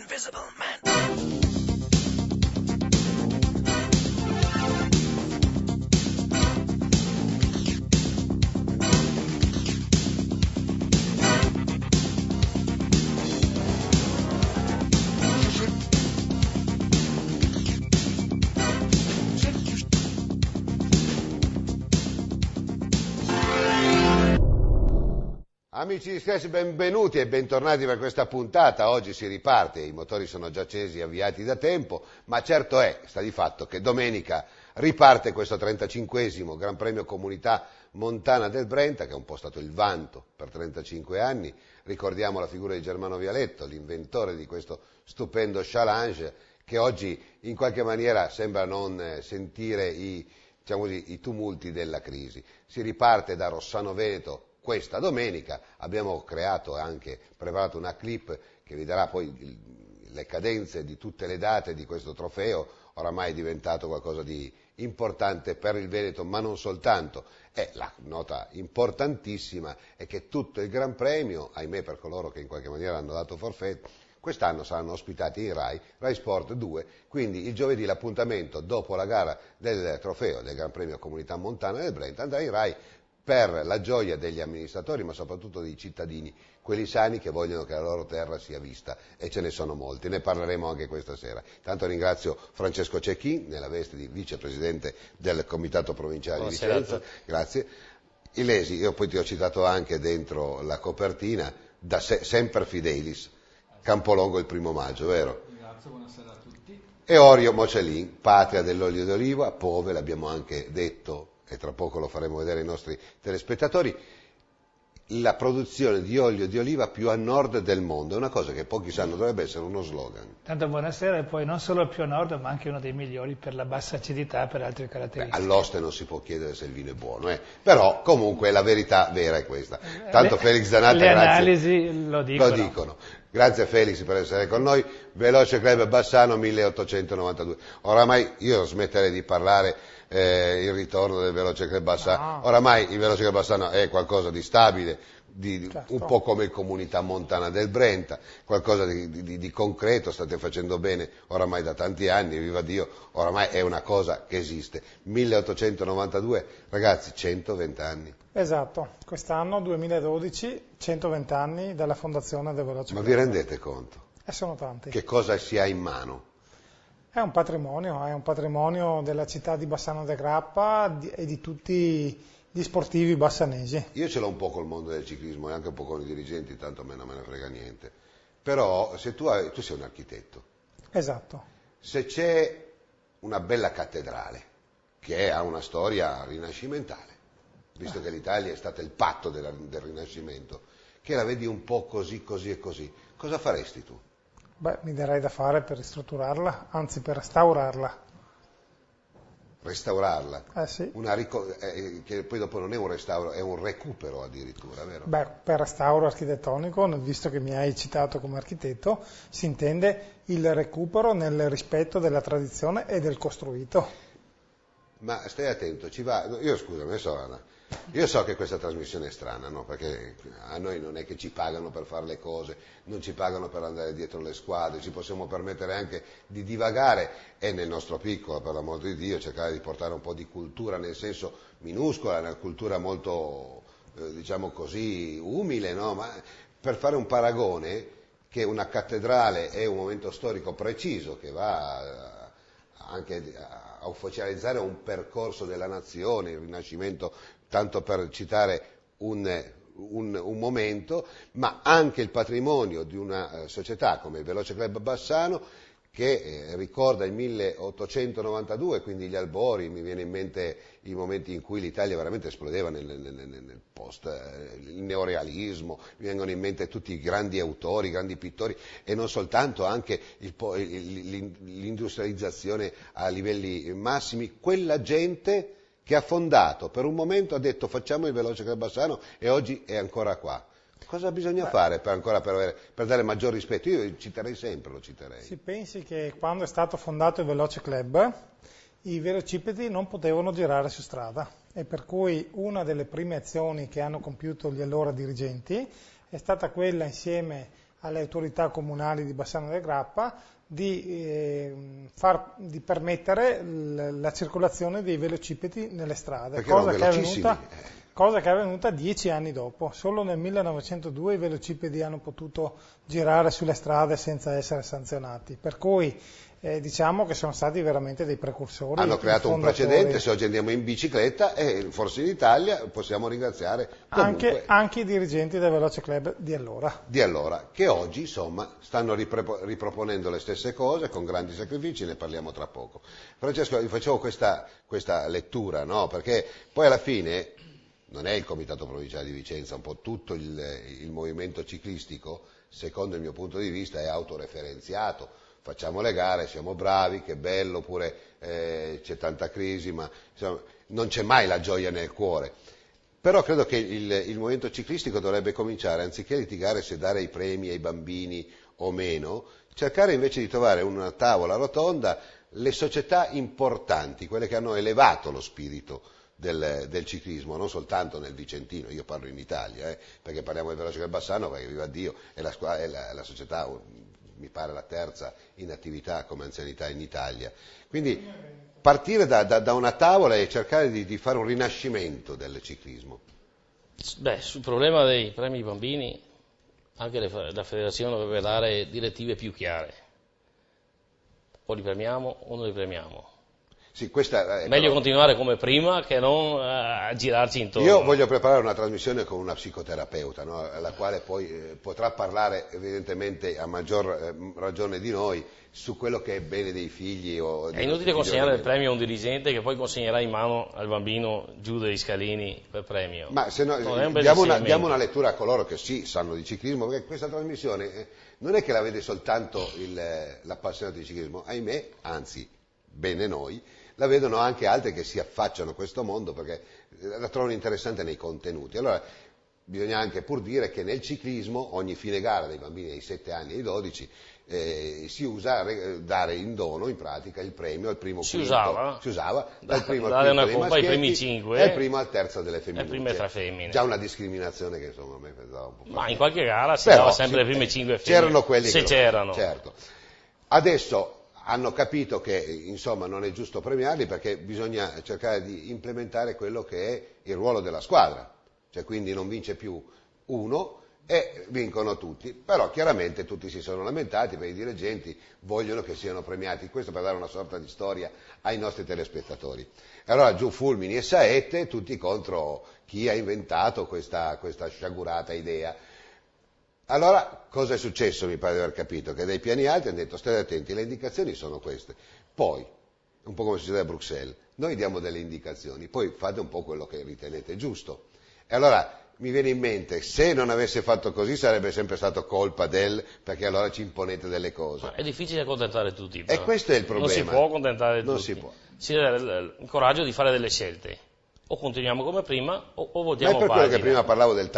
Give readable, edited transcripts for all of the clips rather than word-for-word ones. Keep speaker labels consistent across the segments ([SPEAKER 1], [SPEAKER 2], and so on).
[SPEAKER 1] Invisible Man.
[SPEAKER 2] Amici di Scratch, benvenuti e bentornati per questa puntata. Oggi si riparte, i motori sono già accesi e avviati da tempo, ma certo sta di fatto che domenica riparte questo 35esimo Gran Premio Comunità Montana del Brenta, che è un po' stato il vanto per 35 anni. Ricordiamo la figura di Germano Vialetto, l'inventore di questo stupendo challenge, che oggi in qualche maniera sembra non sentire i tumulti della crisi. Si riparte da Rossano Veneto questa domenica, abbiamo creato e anche preparato una clip che vi darà poi le cadenze di tutte le date di questo trofeo, oramai è diventato qualcosa di importante per il Veneto, ma non soltanto. E la nota importantissima è che tutto il Gran Premio, ahimè per coloro che in qualche maniera hanno dato forfait, quest'anno saranno ospitati in Rai Sport 2, quindi il giovedì l'appuntamento dopo la gara del trofeo del Gran Premio Comunità Montana del Brenta andrà in Rai per la gioia degli amministratori, ma soprattutto dei cittadini, quelli sani che vogliono che la loro terra sia vista, e ce ne sono molti, ne parleremo anche questa sera. Intanto ringrazio Francesco Cecchin, nella veste di vicepresidente del Comitato Provinciale di Vicenza, grazie. Ilesi, io poi ti ho citato anche dentro la copertina, da Semper Fidelis, Campolongo il 1° maggio, vero?
[SPEAKER 3] Grazie, buonasera a tutti.
[SPEAKER 2] E Orio Mocellin, patria dell'olio d'oliva, Pove, l'abbiamo anche detto, e tra poco lo faremo vedere ai nostri telespettatori, la produzione di olio di oliva più a nord del mondo. È una cosa che pochi sanno, dovrebbe essere uno slogan.
[SPEAKER 3] Tanto buonasera, e poi non solo il più a nord, ma anche uno dei migliori per la bassa acidità e per altre caratteristiche.
[SPEAKER 2] All'oste non si può chiedere se il vino è buono, però comunque la verità vera è questa. Tanto Felix Zanatta,
[SPEAKER 3] le
[SPEAKER 2] grazie.
[SPEAKER 3] analisi lo dicono.
[SPEAKER 2] Grazie Felix per essere con noi. Veloce Club Bassano 1892. Oramai io smetterei di parlare il ritorno del Veloce Club Bassano. No. Oramai il Veloce Club Bassano è qualcosa di stabile, certo, un po' come il Comunità Montana del Brenta, qualcosa di concreto. State facendo bene oramai da tanti anni, viva Dio, oramai è una cosa che esiste. 1892, ragazzi, 120 anni.
[SPEAKER 4] Esatto, quest'anno 2012, 120 anni dalla fondazione del Veloce Club.
[SPEAKER 2] Ma vi rendete conto?
[SPEAKER 4] Sono tanti.
[SPEAKER 2] Che cosa si ha in mano?
[SPEAKER 4] È un patrimonio della città di Bassano de Grappa e di tutti gli sportivi bassanesi.
[SPEAKER 2] Io ce l'ho un po' col mondo del ciclismo e anche un po' con i dirigenti, tanto a me non me ne frega niente. Però se tu sei un architetto.
[SPEAKER 4] Esatto.
[SPEAKER 2] Se c'è una bella cattedrale che ha una storia rinascimentale, visto che l'Italia è stata il patto del Rinascimento, che la vedi un po' così e così, cosa faresti tu?
[SPEAKER 4] Beh, mi darei da fare per ristrutturarla, anzi per restaurarla.
[SPEAKER 2] Restaurarla?
[SPEAKER 4] Sì.
[SPEAKER 2] Che poi dopo non è un restauro, è un recupero addirittura, vero?
[SPEAKER 4] Beh, per restauro architettonico, visto che mi hai citato come architetto, si intende il recupero nel rispetto della tradizione e del costruito.
[SPEAKER 2] Ma stai attento, io so che questa trasmissione è strana, no? Perché a noi non è che ci pagano per fare le cose, non ci pagano per andare dietro le squadre, ci possiamo permettere anche di divagare e nel nostro piccolo, per l'amor di Dio, cercare di portare un po' di cultura nel senso minuscola, una cultura molto, diciamo così, umile, no? Ma per fare un paragone, che una cattedrale è un momento storico preciso che va anche a ufficializzare un percorso della nazione, il Rinascimento, tanto per citare un momento, ma anche il patrimonio di una società come il Veloce Club Bassano, che ricorda il 1892, quindi gli albori. Mi viene in mente i momenti in cui l'Italia veramente esplodeva nel il neorealismo, mi vengono in mente tutti i grandi autori, i grandi pittori, e non soltanto, anche l'industrializzazione a livelli massimi. Quella gente che ha fondato, per un momento ha detto facciamo il Veloce Club Bassano, e oggi è ancora qua. Cosa bisogna fare per dare maggior rispetto? Io lo citerei sempre.
[SPEAKER 4] Si pensi che quando è stato fondato il Veloce Club i velocipedi non potevano girare su strada, e per cui una delle prime azioni che hanno compiuto gli allora dirigenti è stata quella, insieme alle autorità comunali di Bassano del Grappa di permettere la circolazione dei velocipedi nelle strade, cosa che è avvenuta 10 anni dopo. Solo nel 1902 i velocipedi hanno potuto girare sulle strade senza essere sanzionati, per cui diciamo che sono stati veramente dei precursori.
[SPEAKER 2] Hanno creato un precedente, se oggi andiamo in bicicletta, e forse in Italia possiamo ringraziare
[SPEAKER 4] anche i dirigenti del Veloce Club di allora.
[SPEAKER 2] Che oggi insomma stanno riproponendo le stesse cose con grandi sacrifici, ne parliamo tra poco. Francesco, vi facevo questa lettura, no? Perché poi alla fine non è il Comitato Provinciale di Vicenza, un po' tutto il movimento ciclistico, secondo il mio punto di vista, è autoreferenziato. Facciamo le gare, siamo bravi, che bello, oppure c'è tanta crisi, ma insomma, non c'è mai la gioia nel cuore. Però credo che il movimento ciclistico dovrebbe cominciare, anziché litigare se dare i premi ai bambini o meno, cercare invece di trovare una tavola rotonda le società importanti, quelle che hanno elevato lo spirito del ciclismo, non soltanto nel Vicentino, io parlo in Italia, perché parliamo del Veloce del Bassano, perché viva Dio, è la società, mi pare la terza in attività come anzianità in Italia. Quindi partire da una tavola e cercare di fare un rinascimento del ciclismo.
[SPEAKER 1] Beh, sul problema dei premi ai bambini, anche la federazione dovrebbe dare direttive più chiare. O li premiamo o non li premiamo.
[SPEAKER 2] Sì,
[SPEAKER 1] meglio continuare come prima che non girarci intorno.
[SPEAKER 2] Io voglio preparare una trasmissione con una psicoterapeuta, no? La quale poi potrà parlare evidentemente a maggior ragione di noi su quello che è bene dei figli.
[SPEAKER 1] È inutile consegnare il premio a un dirigente che poi consegnerà in mano al bambino giù degli scalini per premio.
[SPEAKER 2] Ma se no, diamo una lettura a coloro che sì sanno di ciclismo, perché questa trasmissione non è che la vede soltanto l'appassionato di ciclismo, ahimè, anzi, bene noi, la vedono anche altri che si affacciano a questo mondo perché la trovano interessante nei contenuti. Allora bisogna anche pur dire che nel ciclismo ogni fine gara dei bambini dai 7 anni ai 12 si usa dare in dono in pratica il premio al primo
[SPEAKER 1] si usava
[SPEAKER 2] dal primo al quinto dei maschietti,
[SPEAKER 1] ai primi 5
[SPEAKER 2] e al primo al terzo delle femminucce.
[SPEAKER 1] Le prime 3 femmine.
[SPEAKER 2] Già una discriminazione che insomma a me pensava un po'.
[SPEAKER 1] Ma in qualche gara si dava sempre le prime 5 femmine.
[SPEAKER 2] C'erano quelli
[SPEAKER 1] se c'erano.
[SPEAKER 2] Certo. Adesso hanno capito che insomma non è giusto premiarli perché bisogna cercare di implementare quello che è il ruolo della squadra, cioè quindi non vince più uno e vincono tutti, però chiaramente tutti si sono lamentati perché i dirigenti vogliono che siano premiati, questo per dare una sorta di storia ai nostri telespettatori. Allora giù fulmini e saette, tutti contro chi ha inventato questa sciagurata idea. Allora, cosa è successo? Mi pare di aver capito che dai piani alti hanno detto state attenti, le indicazioni sono queste. Poi, un po' come succede a Bruxelles, noi diamo delle indicazioni, poi fate un po' quello che ritenete giusto. E allora mi viene in mente, se non avesse fatto così sarebbe sempre stato colpa perché allora ci imponete delle cose.
[SPEAKER 1] Ma è difficile accontentare tutti.
[SPEAKER 2] Però. E questo è il problema.
[SPEAKER 1] Non si può accontentare tutti.
[SPEAKER 2] Non si può.
[SPEAKER 1] Si deve il coraggio di fare delle scelte. O continuiamo come prima o votiamo pagina.
[SPEAKER 2] Ma è per quello che prima parlavo della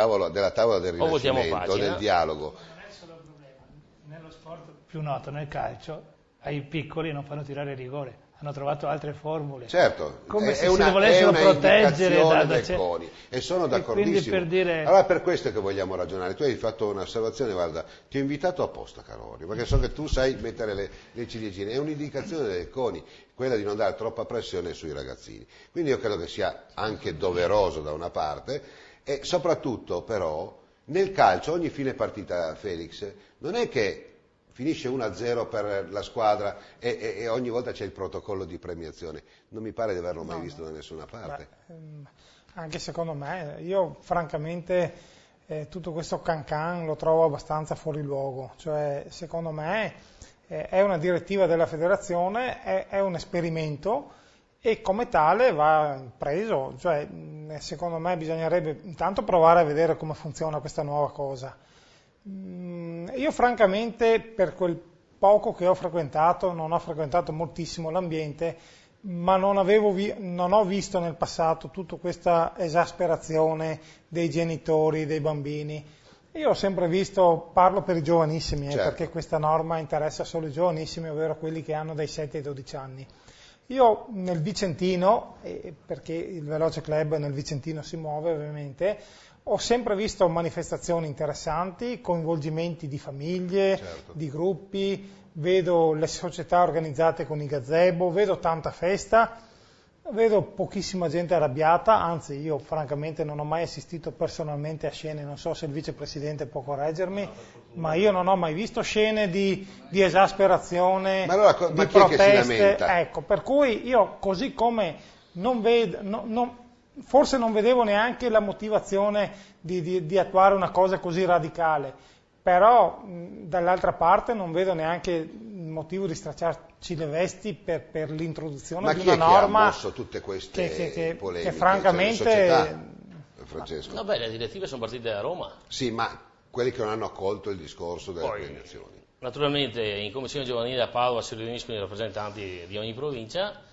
[SPEAKER 2] tavola del rinascimento, del dialogo.
[SPEAKER 3] Non è solo il problema. Nello sport più noto, nel calcio, ai piccoli non fanno tirare rigore. Hanno trovato altre formule.
[SPEAKER 2] Certo,
[SPEAKER 3] come se si volessero proteggere
[SPEAKER 2] da CONI. E sono d'accordissimo. Allora per questo è che vogliamo ragionare. Tu hai fatto un'osservazione, guarda, ti ho invitato apposta, caro Orio, perché so che tu sai mettere le ciliegine. È un'indicazione del CONI, quella di non dare troppa pressione sui ragazzini. Quindi io credo che sia anche doveroso da una parte e soprattutto però nel calcio ogni fine partita, Felix, non è che finisce 1-0 per la squadra e ogni volta c'è il protocollo di premiazione. Non mi pare di averlo mai visto da nessuna parte.
[SPEAKER 4] Anche secondo me, io francamente tutto questo can-can lo trovo abbastanza fuori luogo. Cioè, secondo me è una direttiva della federazione, è un esperimento e come tale va preso. Cioè, secondo me bisognerebbe intanto provare a vedere come funziona questa nuova cosa. Io francamente per quel poco che ho frequentato, non ho frequentato moltissimo l'ambiente, ma non ho visto nel passato tutta questa esasperazione dei genitori, dei bambini. Io ho sempre visto, parlo per i giovanissimi,
[SPEAKER 2] certo.
[SPEAKER 4] Perché questa norma interessa solo i giovanissimi, ovvero quelli che hanno dai 7 ai 12 anni. Io nel Vicentino, perché il Veloce Club nel Vicentino si muove ovviamente, ho sempre visto manifestazioni interessanti, coinvolgimenti di famiglie,
[SPEAKER 2] Certo.
[SPEAKER 4] di gruppi, vedo le società organizzate con i gazebo, vedo tanta festa, vedo pochissima gente arrabbiata, anzi io francamente non ho mai assistito personalmente a scene, non so se il vicepresidente può correggermi, ma io non ho mai visto scene di esasperazione,
[SPEAKER 2] Ma allora, ma
[SPEAKER 4] di
[SPEAKER 2] chi è che si
[SPEAKER 4] proteste.
[SPEAKER 2] lamenta?
[SPEAKER 4] Ecco, per cui io così come non vedo, forse non vedevo neanche la motivazione di attuare una cosa così radicale, però dall'altra parte non vedo neanche il motivo di stracciarci le vesti per l'introduzione
[SPEAKER 2] Ma
[SPEAKER 4] di
[SPEAKER 2] chi
[SPEAKER 4] una
[SPEAKER 2] è che ha
[SPEAKER 4] norma
[SPEAKER 2] mosso tutte queste polemiche?
[SPEAKER 4] che francamente...
[SPEAKER 2] Cioè, le società, Francesco?
[SPEAKER 1] No, beh, le direttive sono partite da Roma.
[SPEAKER 2] Sì, ma quelli che non hanno accolto il discorso delle
[SPEAKER 1] Poi,
[SPEAKER 2] premiazioni.
[SPEAKER 1] Naturalmente in Commissione Giovanile a Padova si riuniscono i rappresentanti di ogni provincia.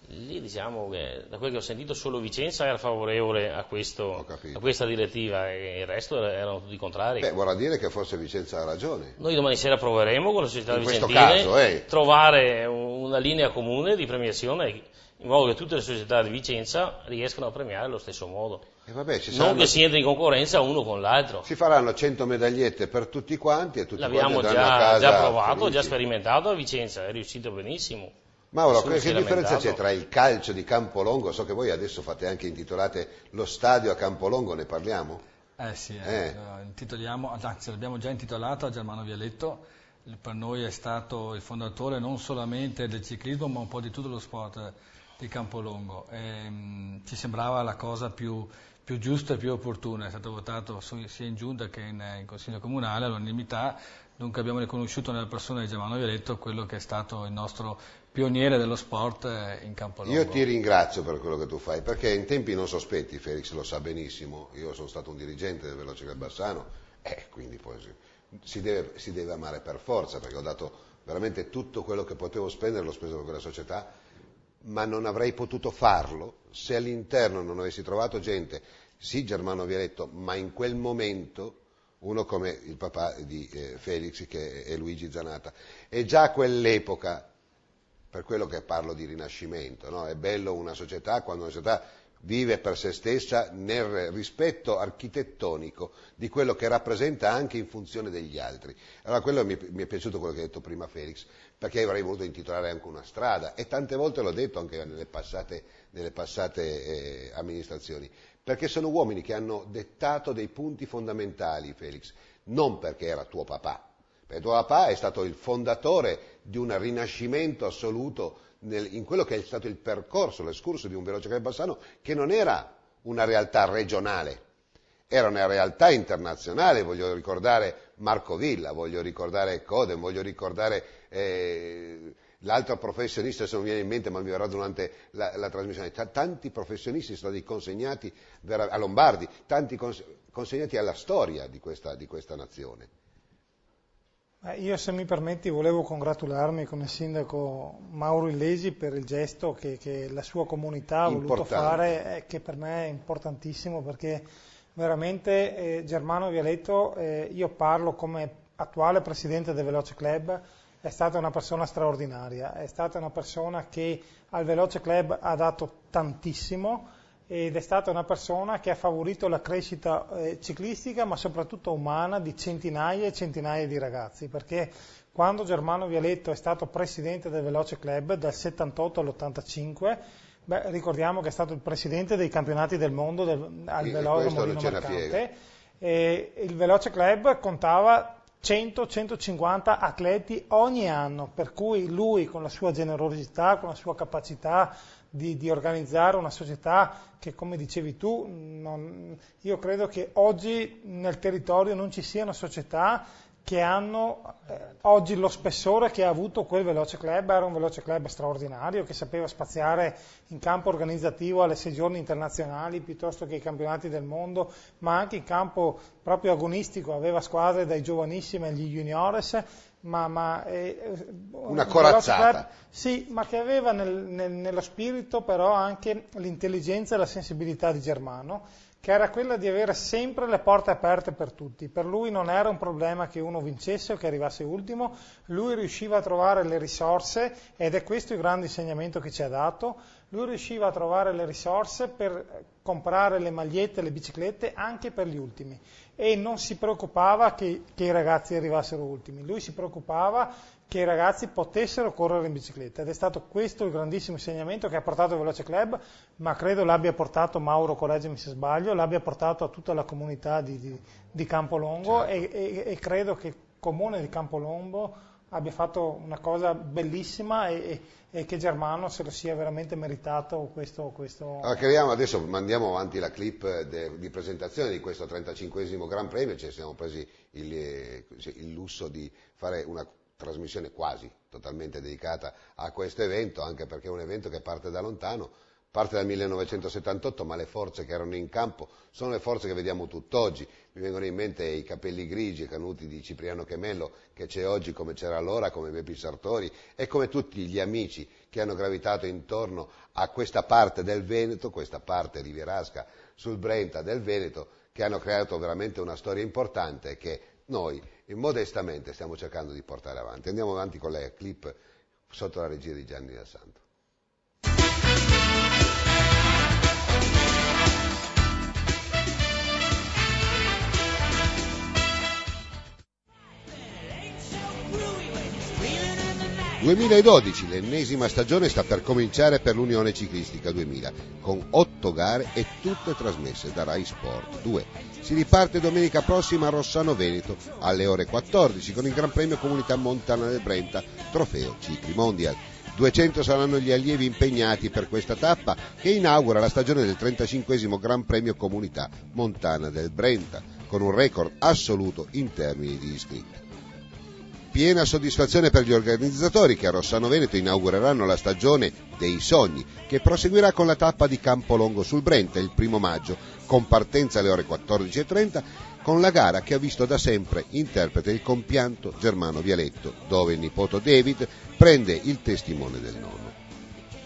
[SPEAKER 1] Lì diciamo che da quel che ho sentito solo Vicenza era favorevole a questa direttiva e il resto erano tutti contrari.
[SPEAKER 2] Beh, vorrà dire che forse Vicenza ha ragione.
[SPEAKER 1] Noi domani sera proveremo con la società
[SPEAKER 2] In questo
[SPEAKER 1] vicentine
[SPEAKER 2] caso,
[SPEAKER 1] trovare una linea comune di premiazione in modo che tutte le società di Vicenza riescano a premiare allo stesso modo.
[SPEAKER 2] E vabbè,
[SPEAKER 1] Non che si entri in concorrenza uno con l'altro.
[SPEAKER 2] Si faranno 100 medagliette per tutti quanti e tutti
[SPEAKER 1] L'abbiamo
[SPEAKER 2] quanti andranno a casa
[SPEAKER 1] già provato,
[SPEAKER 2] felici.
[SPEAKER 1] già sperimentato a Vicenza, è riuscito benissimo.
[SPEAKER 2] Mauro,
[SPEAKER 1] Nessuno
[SPEAKER 2] che
[SPEAKER 1] si è
[SPEAKER 2] differenza
[SPEAKER 1] lamentato.
[SPEAKER 2] c'è tra il calcio di Campolongo? So che voi adesso fate anche intitolate lo stadio a Campolongo, ne parliamo?
[SPEAKER 5] Sì, anzi l'abbiamo già intitolato a Germano Vialetto, per noi è stato il fondatore non solamente del ciclismo ma un po' di tutto lo sport di Campolongo. Ci sembrava la cosa più giusta e più opportuna, è stato votato sia in giunta che in consiglio comunale all'unanimità, dunque abbiamo riconosciuto nella persona di Germano Vialetto quello che è stato il nostro pioniere dello sport in Campolongo.
[SPEAKER 2] Io ti ringrazio per quello che tu fai, perché in tempi non sospetti, Felix lo sa benissimo, io sono stato un dirigente del Veloce Club Bassano, quindi poi si deve amare per forza, perché ho dato veramente tutto quello che potevo spendere, l'ho speso per quella società, ma non avrei potuto farlo se all'interno non avessi trovato gente, sì Germano Vialetto, ma in quel momento uno come il papà di Felix, che è Luigi Zanata, e già a quell'epoca, per quello che parlo di rinascimento, no? È bello una società quando una società vive per se stessa nel rispetto architettonico di quello che rappresenta anche in funzione degli altri. Allora quello mi è piaciuto quello che ha detto prima Felix, perché avrei voluto intitolare anche una strada, e tante volte l'ho detto anche nelle passate amministrazioni, perché sono uomini che hanno dettato dei punti fondamentali, Felix, non perché era tuo papà, perché tuo papà è stato il fondatore di un rinascimento assoluto in quello che è stato il percorso, l'escurso di un Veloce Club Bassano, che non era una realtà regionale, era una realtà internazionale. Voglio ricordare Marco Villa, voglio ricordare Codem, voglio ricordare l'altro professionista, se non mi viene in mente, ma mi verrà durante la trasmissione. Tanti professionisti sono stati consegnati a Lombardi, tanti consegnati alla storia di questa nazione.
[SPEAKER 4] Io, se mi permetti, volevo congratularmi con il sindaco Mauro Illesi per il gesto che la sua comunità ha voluto fare, che per me è importantissimo, perché veramente Germano Vialetto, io parlo come attuale presidente del Veloce Club, è stata una persona straordinaria, è stata una persona che al Veloce Club ha dato tantissimo, ed è stata una persona che ha favorito la crescita ciclistica, ma soprattutto umana, di centinaia e centinaia di ragazzi, perché quando Germano Vialetto è stato presidente del Veloce Club dal 78 all'85, ricordiamo che è stato il presidente dei campionati del mondo al velodromo Molino Mercante, e il Veloce Club contava 100-150 atleti ogni anno, per cui lui, con la sua generosità, con la sua capacità di organizzare una società che, come dicevi tu, io credo che oggi nel territorio non ci siano società che hanno oggi lo spessore che ha avuto quel Veloce Club. Era un Veloce Club straordinario, che sapeva spaziare in campo organizzativo alle 6 giorni internazionali piuttosto che ai campionati del mondo, ma anche in campo proprio agonistico, aveva squadre dai giovanissimi agli juniores,
[SPEAKER 2] una corazzata.
[SPEAKER 4] Club, sì, ma che aveva nello spirito però anche l'intelligenza e la sensibilità di Germano, che era quella di avere sempre le porte aperte per tutti. Per lui non era un problema che uno vincesse o che arrivasse ultimo, lui riusciva a trovare le risorse, ed è questo il grande insegnamento che ci ha dato. Lui riusciva a trovare le risorse per comprare le magliette, le biciclette anche per gli ultimi, e non si preoccupava che i ragazzi arrivassero ultimi, lui si preoccupava che i ragazzi potessero correre in bicicletta, ed è stato questo il grandissimo insegnamento che ha portato il Veloce Club, ma credo l'abbia portato, Mauro, correggimi se sbaglio, l'abbia portato a tutta la comunità di Campolongo, certo. e credo che il comune di Campolongo abbia fatto una cosa bellissima e che Germano se lo sia veramente meritato questo.
[SPEAKER 2] Allora, adesso mandiamo avanti la clip di presentazione di questo 35esimo Gran Premio, ci siamo presi il lusso di fare una trasmissione quasi totalmente dedicata a questo evento, anche perché è un evento che parte da lontano, parte dal 1978, ma le forze che erano in campo sono le forze che vediamo tutt'oggi. Mi vengono in mente i capelli grigi e canuti di Cipriano Chemello, che c'è oggi come c'era allora, come Bepi Sartori e come tutti gli amici che hanno gravitato intorno a questa parte del Veneto, questa parte rivierasca sul Brenta del Veneto, che hanno creato veramente una storia importante che noi modestamente stiamo cercando di portare avanti. Andiamo avanti con la clip sotto la regia di Gianni Del Santo. ...2012, l'ennesima stagione sta per cominciare per l'Unione Ciclistica 2000, con 8 gare e tutte trasmesse da Rai Sport 2. Si riparte domenica prossima a Rossano Veneto alle ore 14 con il Gran Premio Comunità Montana del Brenta, trofeo Cicli Mondial. 200 saranno gli allievi impegnati per questa tappa che inaugura la stagione del 35esimo Gran Premio Comunità Montana del Brenta, con un record assoluto in termini di iscritti. Piena soddisfazione per gli organizzatori che a Rossano Veneto inaugureranno la stagione dei sogni, che proseguirà con la tappa di Campolongo sul Brenta il 1 maggio, con partenza alle ore 14.30, con la gara che ha visto da sempre interprete il compianto Germano Vialetto, dove il nipote David prende il testimone del nonno.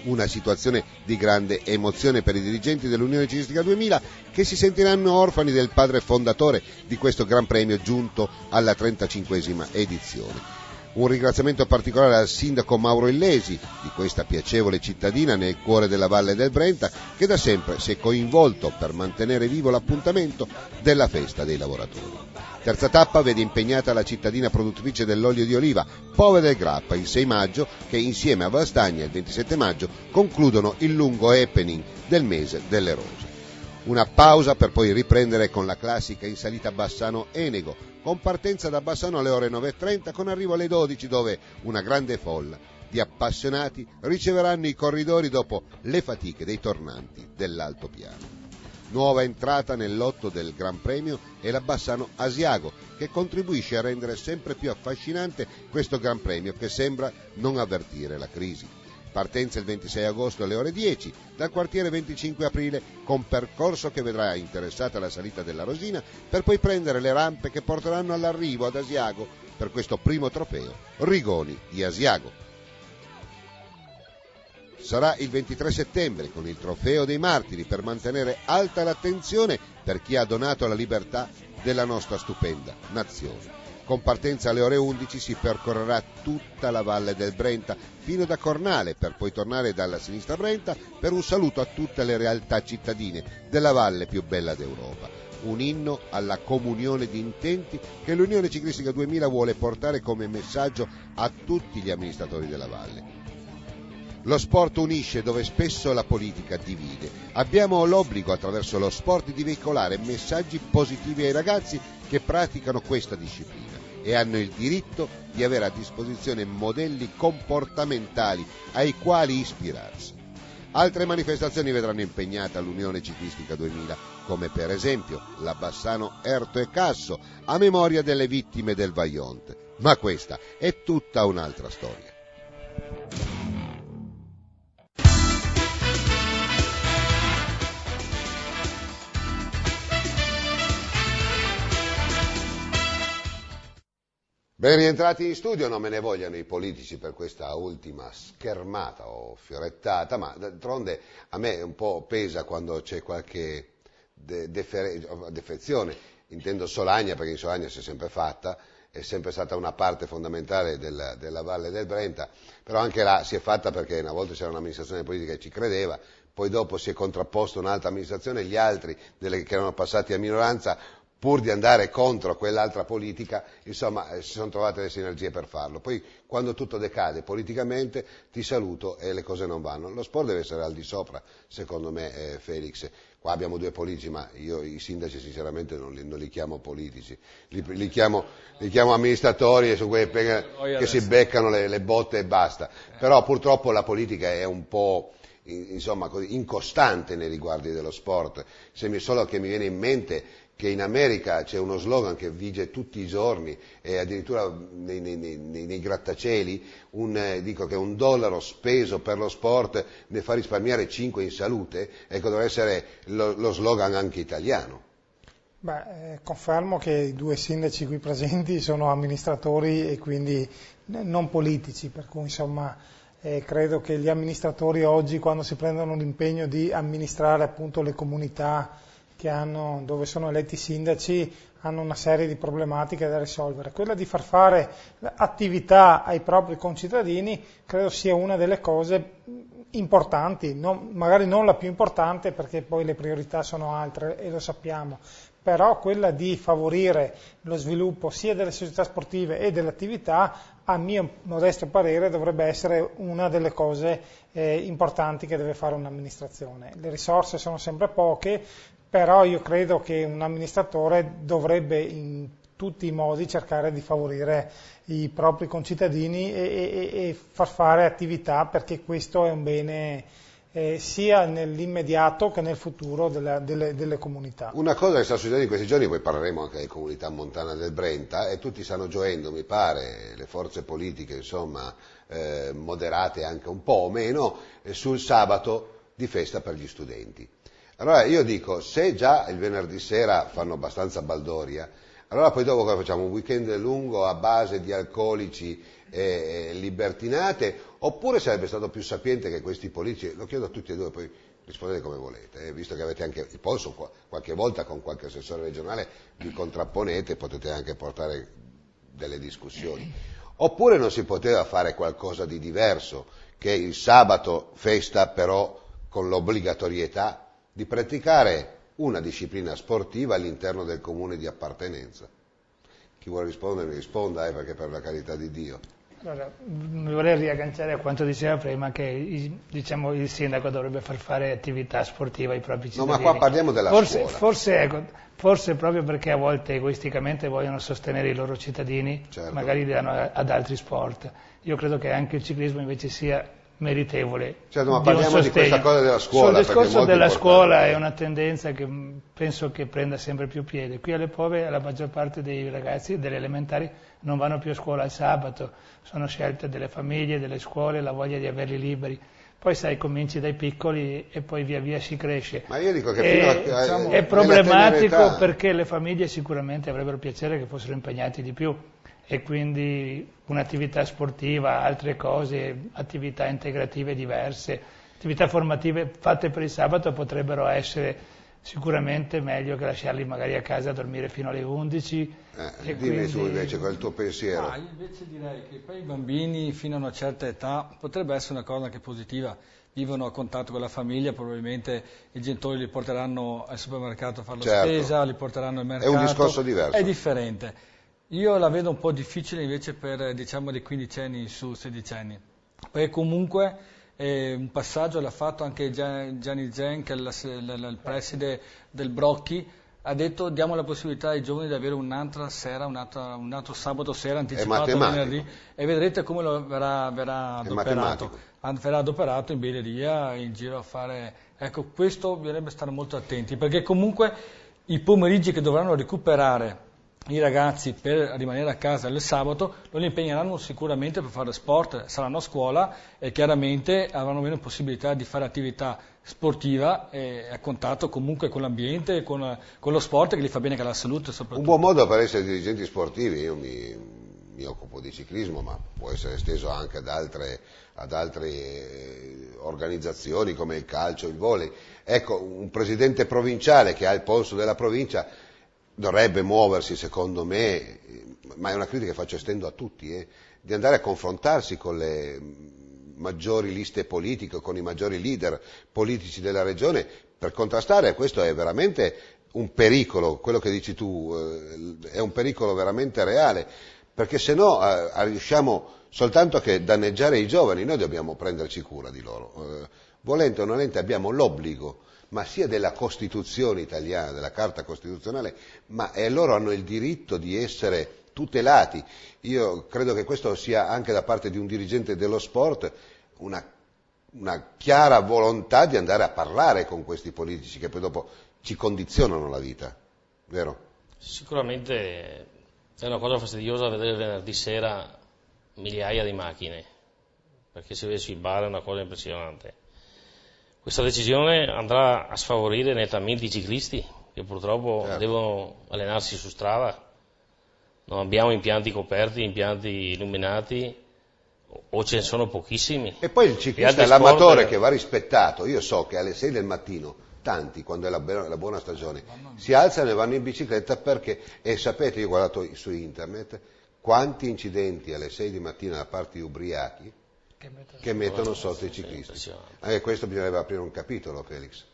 [SPEAKER 2] Una situazione di grande emozione per i dirigenti dell'Unione Ciclistica 2000 che si sentiranno orfani del padre fondatore di questo Gran Premio giunto alla 35esima edizione. Un ringraziamento particolare al sindaco Mauro Illesi di questa piacevole cittadina nel cuore della Valle del Brenta, che da sempre si è coinvolto per mantenere vivo l'appuntamento della festa dei lavoratori. Terza tappa vede impegnata la cittadina produttrice dell'olio di oliva, Pove del Grappa, il 6 maggio, che insieme a Valstagna il 27 maggio concludono il lungo happening del mese delle rose. Una pausa per poi riprendere con la classica in salita Bassano-Enego, con partenza da Bassano alle ore 9.30 con arrivo alle 12, dove una grande folla di appassionati riceveranno i corridori dopo le fatiche dei tornanti dell'altopiano. Nuova entrata nel lotto del Gran Premio è la Bassano-Asiago, che contribuisce a rendere sempre più affascinante questo Gran Premio che sembra non avvertire la crisi. Partenza il 26 agosto alle ore 10 dal quartiere 25 aprile, con percorso che vedrà interessata la salita della Rosina per poi prendere le rampe che porteranno all'arrivo ad Asiago per questo primo trofeo Rigoni di Asiago. Sarà il 23 settembre con il Trofeo dei Martiri per mantenere alta l'attenzione per chi ha donato la libertà della nostra stupenda nazione. Con partenza alle ore 11 si percorrerà tutta la Valle del Brenta fino da Cornale per poi tornare dalla sinistra Brenta per un saluto a tutte le realtà cittadine della valle più bella d'Europa. Un inno alla comunione di intenti che l'Unione Ciclistica 2000 vuole portare come messaggio a tutti gli amministratori della valle. Lo sport unisce dove spesso la politica divide. Abbiamo l'obbligo attraverso lo sport di veicolare messaggi positivi ai ragazzi che praticano questa disciplina e hanno il diritto di avere a disposizione modelli comportamentali ai quali ispirarsi. Altre manifestazioni vedranno impegnata l'Unione Ciclistica 2000, come per esempio la Bassano Erto e Casso, a memoria delle vittime del Vajont. Ma questa è tutta un'altra storia. Ben rientrati in studio, non me ne vogliano i politici per questa ultima schermata o fiorettata, ma d'altronde a me un po' pesa quando c'è qualche defezione, intendo Solagna, perché in Solagna si è sempre fatta, è sempre stata una parte fondamentale della Valle del Brenta, però anche là si è fatta perché una volta c'era un'amministrazione politica che ci credeva, poi dopo si è contrapposta un'altra amministrazione, gli altri che erano passati a minoranza, pur di andare contro quell'altra politica, insomma, si sono trovate le sinergie per farlo. Poi quando tutto decade politicamente ti saluto e le cose non vanno. Lo sport deve essere al di sopra, secondo me, Felix. Qua abbiamo due politici, ma io i sindaci sinceramente non li chiamo politici, li chiamo amministratori e sono quelli che si beccano le botte e basta. Però purtroppo la politica è un po', insomma, incostante nei riguardi dello sport. Solo che mi viene in mente che in America c'è uno slogan che vige tutti i giorni e addirittura nei grattacieli, dico che $1 speso per lo sport ne fa risparmiare 5 in salute, ecco, dovrebbe essere lo slogan anche italiano.
[SPEAKER 4] Confermo che i due sindaci qui presenti sono amministratori e quindi non politici, per cui insomma credo che gli amministratori oggi, quando si prendono l'impegno di amministrare appunto le comunità dove sono eletti sindaci, hanno una serie di problematiche da risolvere. Quella di far fare attività ai propri concittadini credo sia una delle cose importanti, magari non la più importante perché poi le priorità sono altre e lo sappiamo, però quella di favorire lo sviluppo sia delle società sportive e dell'attività, a mio modesto parere, dovrebbe essere una delle cose importanti che deve fare un'amministrazione. Le risorse sono sempre poche, però io credo che un amministratore dovrebbe in tutti i modi cercare di favorire i propri concittadini e far fare attività, perché questo è un bene sia nell'immediato che nel futuro delle comunità.
[SPEAKER 2] Una cosa che sta succedendo in questi giorni, poi parleremo anche delle comunità montane del Brenta, e tutti stanno gioendo, mi pare, le forze politiche, insomma, moderate anche un po' o meno, sul sabato di festa per gli studenti. Allora io dico, se già il venerdì sera fanno abbastanza baldoria, allora poi dopo cosa facciamo? Un weekend lungo a base di alcolici e libertinate, oppure sarebbe stato più sapiente che questi politici, lo chiedo a tutti e due, poi rispondete come volete, visto che avete anche il polso, qualche volta con qualche assessore regionale vi contrapponete, potete anche portare delle discussioni, oppure non si poteva fare qualcosa di diverso, che il sabato festa però con l'obbligatorietà di praticare una disciplina sportiva all'interno del comune di appartenenza. Chi vuole rispondere mi risponda, perché per la carità di Dio.
[SPEAKER 3] Allora, mi vorrei riagganciare a quanto diceva prima, che diciamo, il sindaco dovrebbe far fare attività sportiva ai propri cittadini.
[SPEAKER 2] No, ma qua parliamo della scuola.
[SPEAKER 3] Forse proprio perché a volte egoisticamente vogliono sostenere i loro cittadini, certo, magari li danno ad altri sport. Io credo che anche il ciclismo invece sia meritevole.
[SPEAKER 2] Certo, ma parliamo di questa cosa della scuola.
[SPEAKER 3] Il discorso della scuola è una tendenza che penso che prenda sempre più piede. Qui alle Pove la maggior parte dei ragazzi delle elementari non vanno più a scuola il sabato, sono scelte delle famiglie, delle scuole, la voglia di averli liberi. Poi sai, cominci dai piccoli e poi via via si cresce.
[SPEAKER 2] Ma io dico che
[SPEAKER 3] è problematico perché le famiglie sicuramente avrebbero piacere che fossero impegnati di più, e quindi un'attività sportiva, altre cose, attività integrative diverse, attività formative fatte per il sabato potrebbero essere sicuramente meglio che lasciarli magari a casa a dormire fino alle 11.
[SPEAKER 2] Dimmi quindi tu invece qual è il tuo pensiero.
[SPEAKER 5] Io invece direi che per i bambini fino a una certa età potrebbe essere una cosa anche positiva. Vivono a contatto con la famiglia, probabilmente i genitori li porteranno al supermercato a fare la spesa, li porteranno al mercato.
[SPEAKER 2] È un discorso diverso.
[SPEAKER 5] È differente. Io la vedo un po' difficile invece per, diciamo, dei quindicenni su sedicenni, perché comunque un passaggio l'ha fatto anche Gianni Zen, che è il preside del Brocchi, ha detto diamo la possibilità ai giovani di avere un'altra sera, un altro sabato sera anticipato venerdì, e vedrete come verrà adoperato. Verrà adoperato in Belleria, in giro a fare... Ecco, questo bisognerebbe stare molto attenti, perché comunque i pomeriggi che dovranno recuperare i ragazzi per rimanere a casa il sabato non li impegneranno sicuramente per fare sport, saranno a scuola e chiaramente avranno meno possibilità di fare attività sportiva e a contatto comunque con l'ambiente, con lo sport, che gli fa bene anche alla salute soprattutto.
[SPEAKER 2] Un buon modo per essere dirigenti sportivi, io mi mi occupo di ciclismo, ma può essere esteso anche ad altre organizzazioni come il calcio, il volley. Ecco, un presidente provinciale che ha il polso della provincia dovrebbe muoversi, secondo me, ma è una critica che faccio, estendo a tutti, di andare a confrontarsi con le maggiori liste politiche, con i maggiori leader politici della regione, per contrastare. Questo è veramente un pericolo, quello che dici tu è un pericolo veramente reale, perché se no riusciamo soltanto che danneggiare i giovani. Noi dobbiamo prenderci cura di loro, volente o nolente abbiamo l'obbligo, ma sia della Costituzione italiana, della Carta Costituzionale, ma loro hanno il diritto di essere tutelati. Io credo che questo sia anche da parte di un dirigente dello sport una chiara volontà di andare a parlare con questi politici che poi dopo ci condizionano la vita, vero?
[SPEAKER 1] Sicuramente è una cosa fastidiosa vedere venerdì sera migliaia di macchine, perché se vede sui bar è una cosa impressionante. Questa decisione andrà a sfavorire nettamente i ciclisti, che purtroppo devono allenarsi su strada. Non abbiamo impianti coperti, impianti illuminati, o ce ne sono pochissimi.
[SPEAKER 2] E poi il ciclista è l'amatore che va rispettato. Io so che alle 6 del mattino tanti, quando è la buona stagione, si alzano e vanno in bicicletta perché, e sapete, io ho guardato su internet, quanti incidenti alle 6 di mattina da parte di ubriachi che mettono sotto i ciclisti. Anche questo bisognerebbe aprire un capitolo, Felix.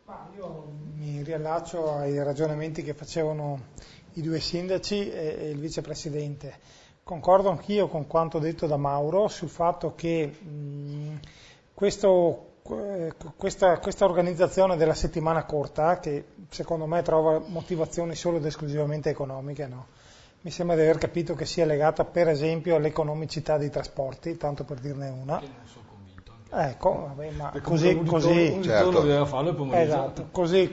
[SPEAKER 4] Ma io mi riallaccio ai ragionamenti che facevano i due sindaci e il vicepresidente. Concordo anch'io con quanto detto da Mauro sul fatto che questa organizzazione della settimana corta, che secondo me trova motivazioni solo ed esclusivamente economiche, no? Mi sembra di aver capito che sia legata per esempio all'economicità dei trasporti, tanto per dirne una.
[SPEAKER 5] Che non sono convinto.
[SPEAKER 4] Ecco, vabbè, ma
[SPEAKER 5] così
[SPEAKER 2] certo.
[SPEAKER 5] doveva farlo il pomeriggio.
[SPEAKER 4] Esatto,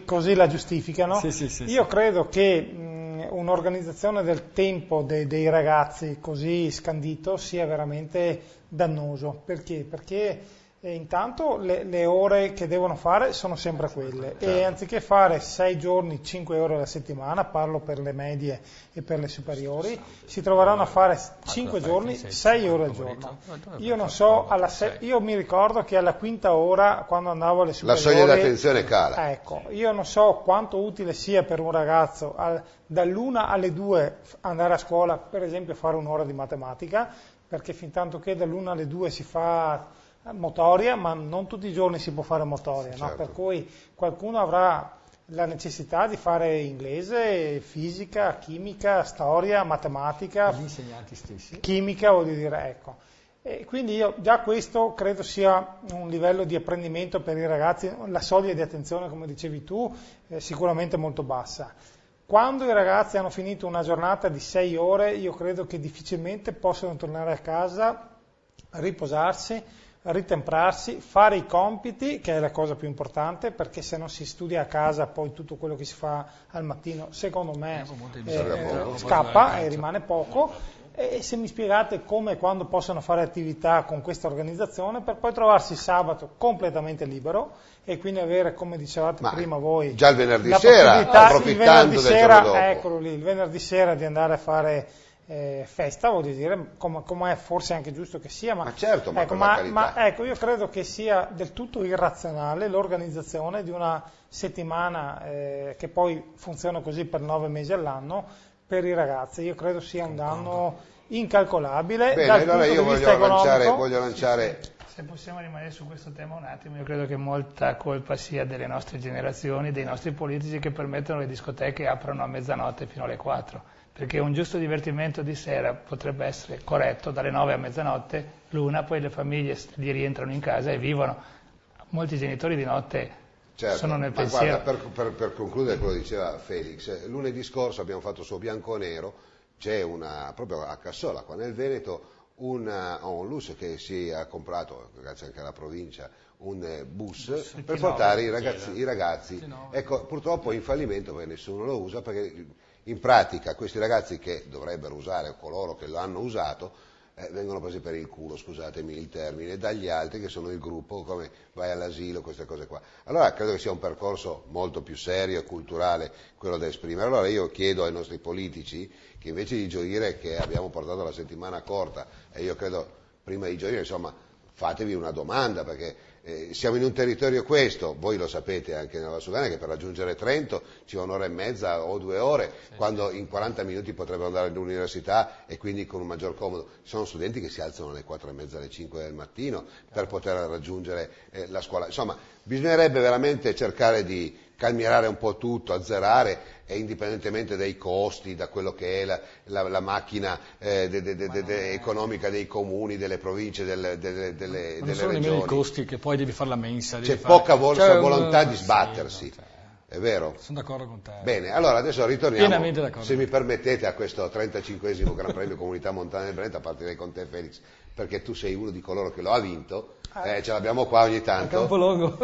[SPEAKER 4] così la giustificano.
[SPEAKER 5] Sì.
[SPEAKER 4] Io credo che un'organizzazione del tempo dei ragazzi così scandito sia veramente dannoso. Perché? Perché intanto le ore che devono fare sono sempre quelle, e anziché fare 6 giorni, 5 ore alla settimana, parlo per le medie e per le superiori, si troveranno a fare 5 giorni, 6 ore al giorno. Io non so, io mi ricordo che alla quinta ora, quando andavo alle superiori,
[SPEAKER 2] la soglia d'attenzione cala.
[SPEAKER 4] Ecco, io non so quanto utile sia per un ragazzo dall'1 alle 2 andare a scuola, per esempio, a fare un'ora di matematica, perché fin tanto che dall'1 alle 2 si fa motoria, ma non tutti i giorni si può fare motoria,
[SPEAKER 2] certo.
[SPEAKER 4] No? Per cui qualcuno avrà la necessità di fare inglese, fisica, chimica, storia, matematica,
[SPEAKER 5] gli insegnanti stessi,
[SPEAKER 4] chimica, voglio dire, ecco. E quindi io già questo credo sia un livello di apprendimento per i ragazzi, la soglia di attenzione, come dicevi tu, è sicuramente molto bassa. Quando i ragazzi hanno finito una giornata di 6 ore, io credo che difficilmente possano tornare a casa, riposarsi, ritemprarsi, fare i compiti, che è la cosa più importante, perché se non si studia a casa poi tutto quello che si fa al mattino, secondo me, scappa e rimane poco. E se mi spiegate come e quando possono fare attività con questa organizzazione, per poi trovarsi sabato completamente libero e quindi avere, come dicevate prima voi,
[SPEAKER 2] già il venerdì sera, approfittando del giorno dopo.
[SPEAKER 4] Eccolo lì, il venerdì sera di andare a fare festa, voglio dire, come è forse anche giusto che sia, ma
[SPEAKER 2] certo,
[SPEAKER 4] ecco, ma ecco, io credo che sia del tutto irrazionale l'organizzazione di una settimana che poi funziona così per 9 mesi all'anno per i ragazzi. Io credo sia un danno incalcolabile.
[SPEAKER 2] Bene,
[SPEAKER 4] dal
[SPEAKER 2] allora io voglio lanciare
[SPEAKER 3] Se possiamo rimanere su questo tema un attimo, io credo che molta colpa sia delle nostre generazioni, dei nostri politici che permettono che le discoteche aprano a mezzanotte fino alle 4. Perché un giusto divertimento di sera potrebbe essere corretto dalle 9 a mezzanotte, l'una, poi le famiglie gli rientrano in casa e vivono. Molti genitori di notte sono nel pensiero.
[SPEAKER 2] Guarda, per concludere quello che diceva Felix, lunedì scorso abbiamo fatto su bianco o nero, c'è proprio a Cassola, qua nel Veneto, un onlus che si è comprato, grazie anche alla provincia, un bus per portare i ragazzi. Ecco, purtroppo in fallimento perché nessuno lo usa, perché in pratica questi ragazzi che dovrebbero usare, o coloro che lo hanno usato, vengono presi per il culo, scusatemi il termine, dagli altri che sono il gruppo, come vai all'asilo, queste cose qua. Allora credo che sia un percorso molto più serio e culturale quello da esprimere. Allora io chiedo ai nostri politici che invece di gioire che abbiamo portato la settimana corta, e io credo prima di gioire, insomma, fatevi una domanda, perché siamo in un territorio questo, voi lo sapete anche nella Valsugana, che per raggiungere Trento ci va un'ora e mezza o 2 ore, quando in 40 minuti potrebbero andare all'università e quindi con un maggior comodo. Ci sono studenti che si alzano alle 4 e mezza, alle 5 del mattino per poter raggiungere la scuola. Insomma, bisognerebbe veramente cercare di calmierare un po' tutto, azzerare, e indipendentemente dai costi, da quello che è la macchina economica dei comuni, delle province, delle regioni.
[SPEAKER 5] Non sono nemmeno i costi, che poi devi fare la mensa.
[SPEAKER 2] C'è poca volontà di sbattersi. Sì, è vero?
[SPEAKER 5] Sono d'accordo con te.
[SPEAKER 2] Bene, allora adesso ritorniamo, se mi permettete, a questo 35esimo Gran Premio Comunità Montana del Brenta. Partirei con te, Felix, perché tu sei uno di coloro che lo ha vinto. Ce l'abbiamo qua ogni tanto.
[SPEAKER 5] A Campolongo.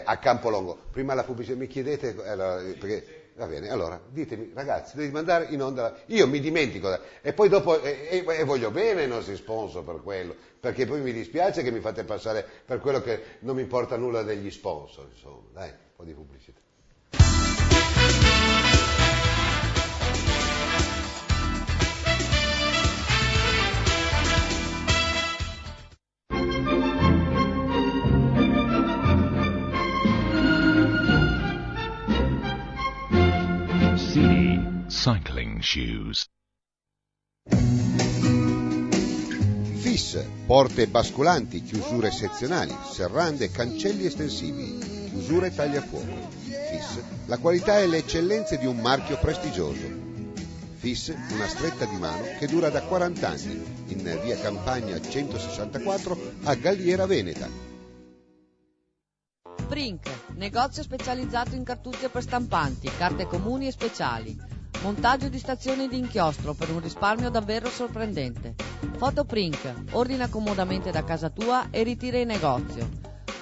[SPEAKER 2] A Campolongo. Prima la pubblicità, mi chiedete, perché va bene, allora ditemi, ragazzi, devi mandare in onda, io mi dimentico, e poi dopo e voglio bene ai nostri sponsor per quello, perché poi mi dispiace che mi fate passare per quello che non mi importa nulla degli sponsor, insomma, dai, un po' di pubblicità.
[SPEAKER 6] Cycling shoes.
[SPEAKER 2] FIS, porte basculanti, chiusure sezionali, serrande, cancelli estensivi, chiusure tagliafuoco. FIS, la qualità e le eccellenze di un marchio prestigioso. FIS, una stretta di mano che dura da 40 anni, in via Campagna 164 a Galliera Veneta.
[SPEAKER 7] Prink, negozio specializzato in cartucce per stampanti, carte comuni e speciali. Montaggio di stazioni di inchiostro per un risparmio davvero sorprendente. Fotoprink, ordina comodamente da casa tua e ritira in negozio.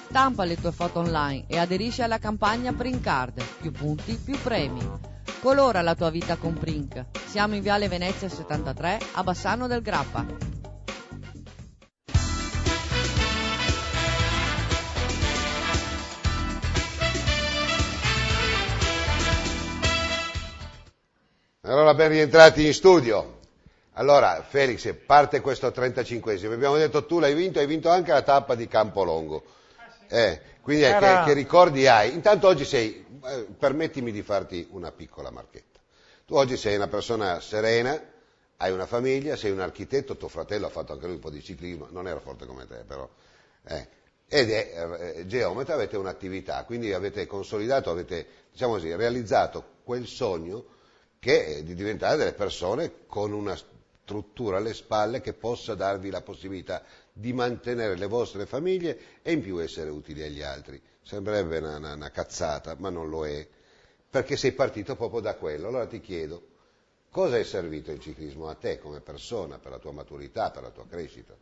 [SPEAKER 7] Stampa le tue foto online e aderisci alla campagna Print Card, più punti, più premi. Colora la tua vita con Prink. Siamo in Viale Venezia 73 a Bassano del Grappa.
[SPEAKER 2] Allora, ben rientrati in studio. Allora, Felix, parte questo 35esimo. Abbiamo detto tu l'hai vinto anche la tappa di Campolongo. Quindi che ricordi hai? Intanto oggi sei, permettimi di farti una piccola marchetta. Tu oggi sei una persona serena, hai una famiglia, sei un architetto, tuo fratello ha fatto anche lui un po' di ciclismo, non era forte come te però. Ed è geometra, avete un'attività, quindi avete consolidato, avete, diciamo così, realizzato quel sogno che è di diventare delle persone con una struttura alle spalle che possa darvi la possibilità di mantenere le vostre famiglie e in più essere utili agli altri. Sembrerebbe una cazzata, ma non lo è, perché sei partito proprio da quello. Allora ti chiedo, cosa è servito il ciclismo a te come persona, per la tua maturità, per la tua crescita?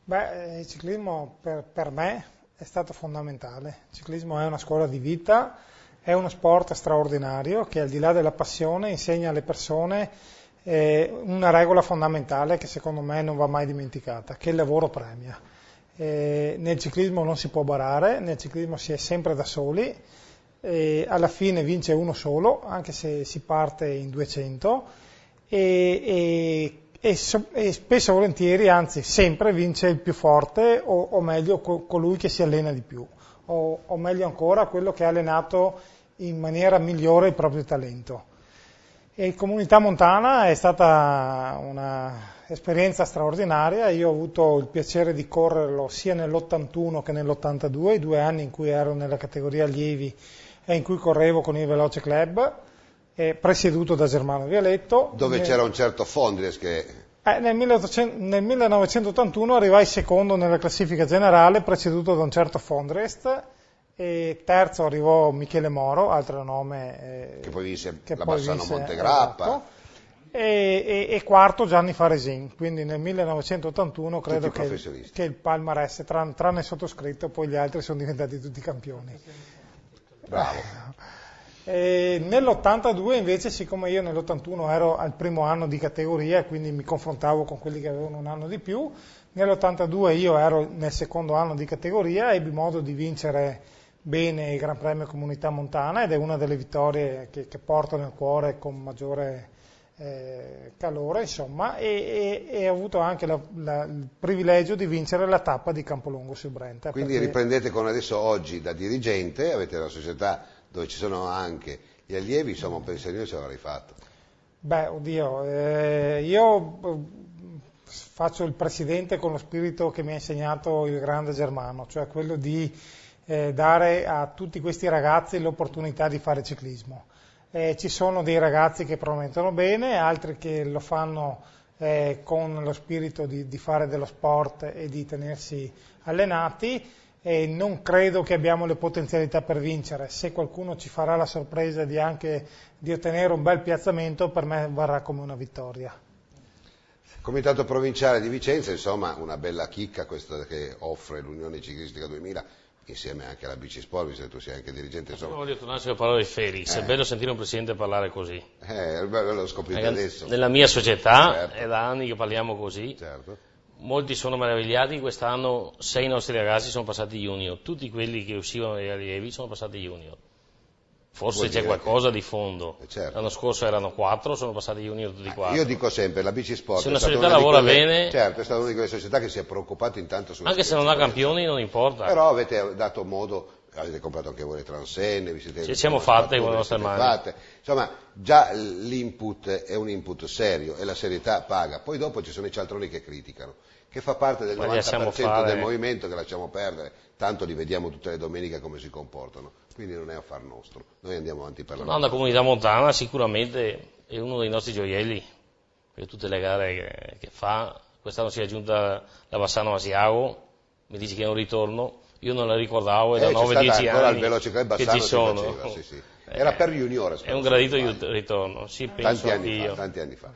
[SPEAKER 4] Beh, il ciclismo per me è stato fondamentale. Il ciclismo è una scuola di vita. È uno sport straordinario che al di là della passione insegna alle persone una regola fondamentale che secondo me non va mai dimenticata, che il lavoro premia. Nel ciclismo non si può barare, nel ciclismo si è sempre da soli, alla fine vince uno solo, anche se si parte in 200, e spesso e volentieri, anzi sempre, vince il più forte o meglio colui che si allena di più. O meglio ancora quello che ha allenato in maniera migliore il proprio talento. E Comunità Montana è stata un'esperienza straordinaria. Io ho avuto il piacere di correrlo sia nell'81 che nell'82, i 2 anni in cui ero nella categoria allievi e in cui correvo con il Veloce Club, presieduto da Germano Vialetto.
[SPEAKER 2] Dove c'era un certo Fondres che...
[SPEAKER 4] Nel 1981 arrivai secondo nella classifica generale, preceduto da un certo Fondrest, e terzo arrivò Michele Moro, altro nome
[SPEAKER 2] che poi vinse la Bassano Montegrappa,
[SPEAKER 4] esatto, e quarto Gianni Faresin. Quindi nel 1981 credo che il palmarès, tranne il sottoscritto, poi gli altri sono diventati tutti campioni.
[SPEAKER 2] Bravo.
[SPEAKER 4] Nell'82 invece, siccome io nell'81 ero al primo anno di categoria, quindi mi confrontavo con quelli che avevano un anno di più, nell'82 io ero nel secondo anno di categoria, ebbi modo di vincere bene il Gran Premio Comunità Montana ed è una delle vittorie che porto nel cuore con maggiore calore, insomma, e ho avuto anche il privilegio di vincere la tappa di Campolongo sul Brenta.
[SPEAKER 2] Quindi riprendete con adesso oggi da dirigente, avete una società dove ci sono anche gli allievi, insomma un pensierino ce l'avrei fatto.
[SPEAKER 4] Beh, oddio, io faccio il presidente con lo spirito che mi ha insegnato il grande Germano, cioè quello di dare a tutti questi ragazzi l'opportunità di fare ciclismo. Ci sono dei ragazzi che promettono bene, altri che lo fanno con lo spirito di fare dello sport e di tenersi allenati, e non credo che abbiamo le potenzialità per vincere. Se qualcuno ci farà la sorpresa di ottenere un bel piazzamento, per me varrà come una vittoria.
[SPEAKER 2] Comitato provinciale di Vicenza, insomma una bella chicca questa che offre l'Unione Ciclistica 2000, insieme anche alla Bici Sport, visto che tu sei anche dirigente. Insomma.
[SPEAKER 1] Voglio tornare sulla parola di Felix, è bello sentire un presidente parlare così.
[SPEAKER 2] L'ho scoprito adesso.
[SPEAKER 1] Nella mia società
[SPEAKER 2] certo.
[SPEAKER 1] È da anni che parliamo così.
[SPEAKER 2] Certo.
[SPEAKER 1] Molti sono meravigliati, quest'anno 6 nostri ragazzi sono passati junior, tutti quelli che uscivano dagli allievi sono passati junior. Forse c'è qualcosa di fondo.
[SPEAKER 2] Certo.
[SPEAKER 1] L'anno scorso erano 4, sono passati junior tutti 4.
[SPEAKER 2] Io dico sempre, la Bici Sport
[SPEAKER 1] se una società lavora bene,
[SPEAKER 2] certo, è stata una di quelle società che si è preoccupato intanto sulla
[SPEAKER 1] anche se non ha campioni non importa.
[SPEAKER 2] Però avete dato modo, avete comprato anche voi le transenne, vi siete
[SPEAKER 1] siamo fatte con le nostre mani.
[SPEAKER 2] Insomma, già l'input è un input serio e la serietà paga. Poi dopo ci sono i cialtroni che criticano, che fa parte del 90% del movimento, che lasciamo perdere, tanto li vediamo tutte le domeniche come si comportano. Quindi non è affar nostro, noi andiamo avanti per la nostra.
[SPEAKER 1] La Comunità Montana sicuramente è uno dei nostri gioielli, per tutte le gare che fa. Quest'anno si è aggiunta la Bassano Asiago, mi dici che è un ritorno, io non la ricordavo, è da 9-10 anni che ci sono.
[SPEAKER 2] Faceva, sì. Era per junior.
[SPEAKER 1] È un gradito ritorno, sì, penso anch'io.
[SPEAKER 2] Tanti anni fa.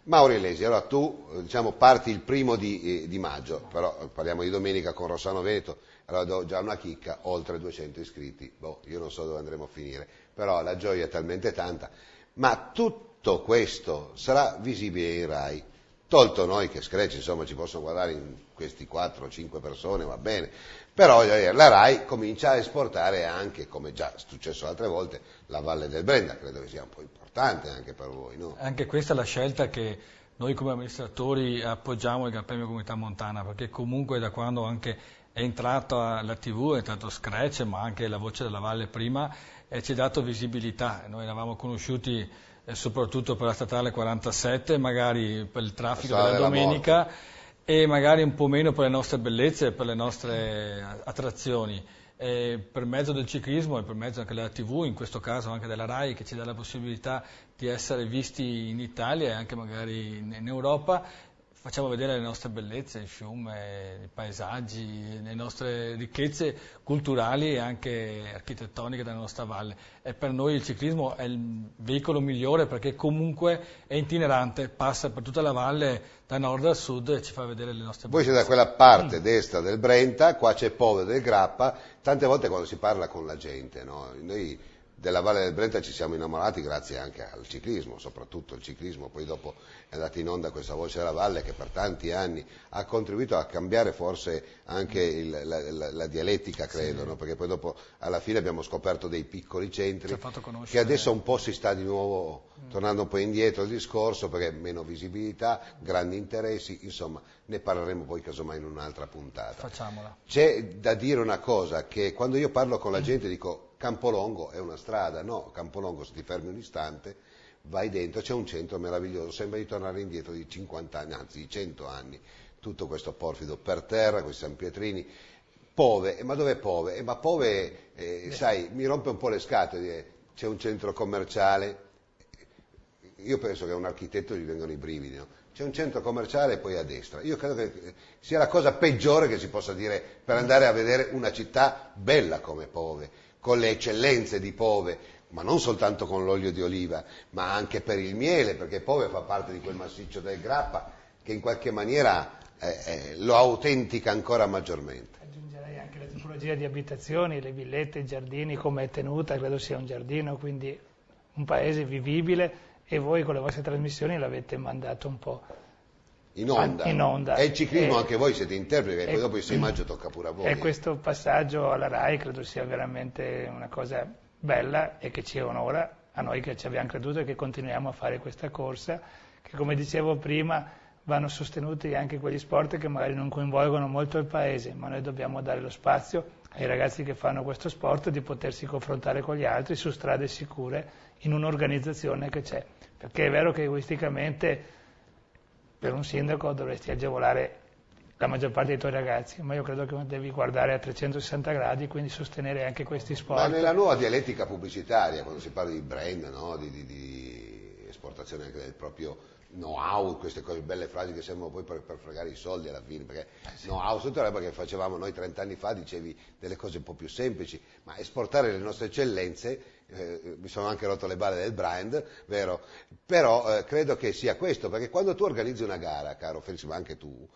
[SPEAKER 2] Mauro Ilesi, allora tu parti il 1° maggio, però parliamo di domenica con Rossano Veneto, allora do già una chicca, oltre 200 iscritti, io non so dove andremo a finire, però la gioia è talmente tanta, ma tutto questo sarà visibile in Rai, tolto noi che Scratch, insomma ci possono guardare in questi 4 o 5 persone, va bene, però la Rai comincia a esportare anche, come già è successo altre volte, la Valle del Brenta, credo che sia un po' importante anche per voi, no?
[SPEAKER 5] Anche questa è la scelta che noi come amministratori appoggiamo il Gran Premio Comunità Montana, perché comunque da quando anche è entrato la TV, è entrato Scratch, ma anche la Voce della Valle prima, ci ha dato visibilità. Noi eravamo conosciuti soprattutto per la statale 47, magari per il traffico della domenica e magari un po' meno per le nostre bellezze e per le nostre attrazioni. Per mezzo del ciclismo e per mezzo anche della TV, in questo caso anche della Rai, che ci dà la possibilità di essere visti in Italia e anche magari in Europa, facciamo vedere le nostre bellezze, il fiume, i paesaggi, le nostre ricchezze culturali e anche architettoniche della nostra valle. E per noi il ciclismo è il veicolo migliore perché comunque è itinerante, passa per tutta la valle da nord a sud e ci fa vedere le nostre bellezze.
[SPEAKER 2] Voi siete da quella parte destra del Brenta, qua c'è Pove del Grappa, tante volte quando si parla con la gente, no? Noi della Valle del Brenta ci siamo innamorati grazie anche al ciclismo, soprattutto il ciclismo, poi dopo è andata in onda questa Voce della Valle che per tanti anni ha contribuito a cambiare forse anche la dialettica, credo, sì. No? Perché poi dopo alla fine abbiamo scoperto dei piccoli centri che adesso un po' si sta di nuovo tornando un po' indietro il discorso perché meno visibilità, grandi interessi, insomma ne parleremo poi casomai in un'altra puntata.
[SPEAKER 5] Facciamola.
[SPEAKER 2] C'è da dire una cosa, che quando io parlo con la gente dico Campolongo è una strada, no, Campolongo se ti fermi un istante, vai dentro, c'è un centro meraviglioso, sembra di tornare indietro di 50 anni, anzi di 100 anni, tutto questo porfido per terra, questi San Pietrini, Pove, ma dov'è Pove? Ma Pove, sai, mi rompe un po' le scatole, c'è un centro commerciale, io penso che a un architetto gli vengono i brividi, no? C'è un centro commerciale e poi a destra, io credo che sia la cosa peggiore che si possa dire per andare a vedere una città bella come Pove, con le eccellenze di Pove, ma non soltanto con l'olio di oliva, ma anche per il miele, perché Pove fa parte di quel massiccio del Grappa che in qualche maniera lo autentica ancora maggiormente.
[SPEAKER 3] Aggiungerei anche la tipologia di abitazioni, le villette, i giardini, come è tenuta, credo sia un giardino, quindi un paese vivibile, e voi con le vostre trasmissioni l'avete mandato un po' in onda.
[SPEAKER 2] E il ciclismo anche voi siete interpreti, e poi dopo il 6 maggio tocca pure a voi.
[SPEAKER 3] E questo passaggio alla RAI credo sia veramente una cosa bella e che ci onora a noi che ci abbiamo creduto e che continuiamo a fare questa corsa, che come dicevo prima vanno sostenuti anche quegli sport che magari non coinvolgono molto il paese, ma noi dobbiamo dare lo spazio ai ragazzi che fanno questo sport di potersi confrontare con gli altri su strade sicure in un'organizzazione che c'è, perché è vero che egoisticamente per un sindaco dovresti agevolare la maggior parte dei tuoi ragazzi, ma io credo che devi guardare a 360 gradi, quindi sostenere anche questi sport.
[SPEAKER 2] Ma nella nuova dialettica pubblicitaria, quando si parla di brand, no? di esportazione anche del proprio know-how, queste cose, belle frasi che sembrano poi per fregare i soldi alla fine, perché know-how, tutta la roba che facevamo noi 30 anni fa, dicevi delle cose un po' più semplici, ma esportare le nostre eccellenze, mi sono anche rotto le balle del brand, vero? Però credo che sia questo, perché quando tu organizzi una gara, caro Felix, ma anche tu,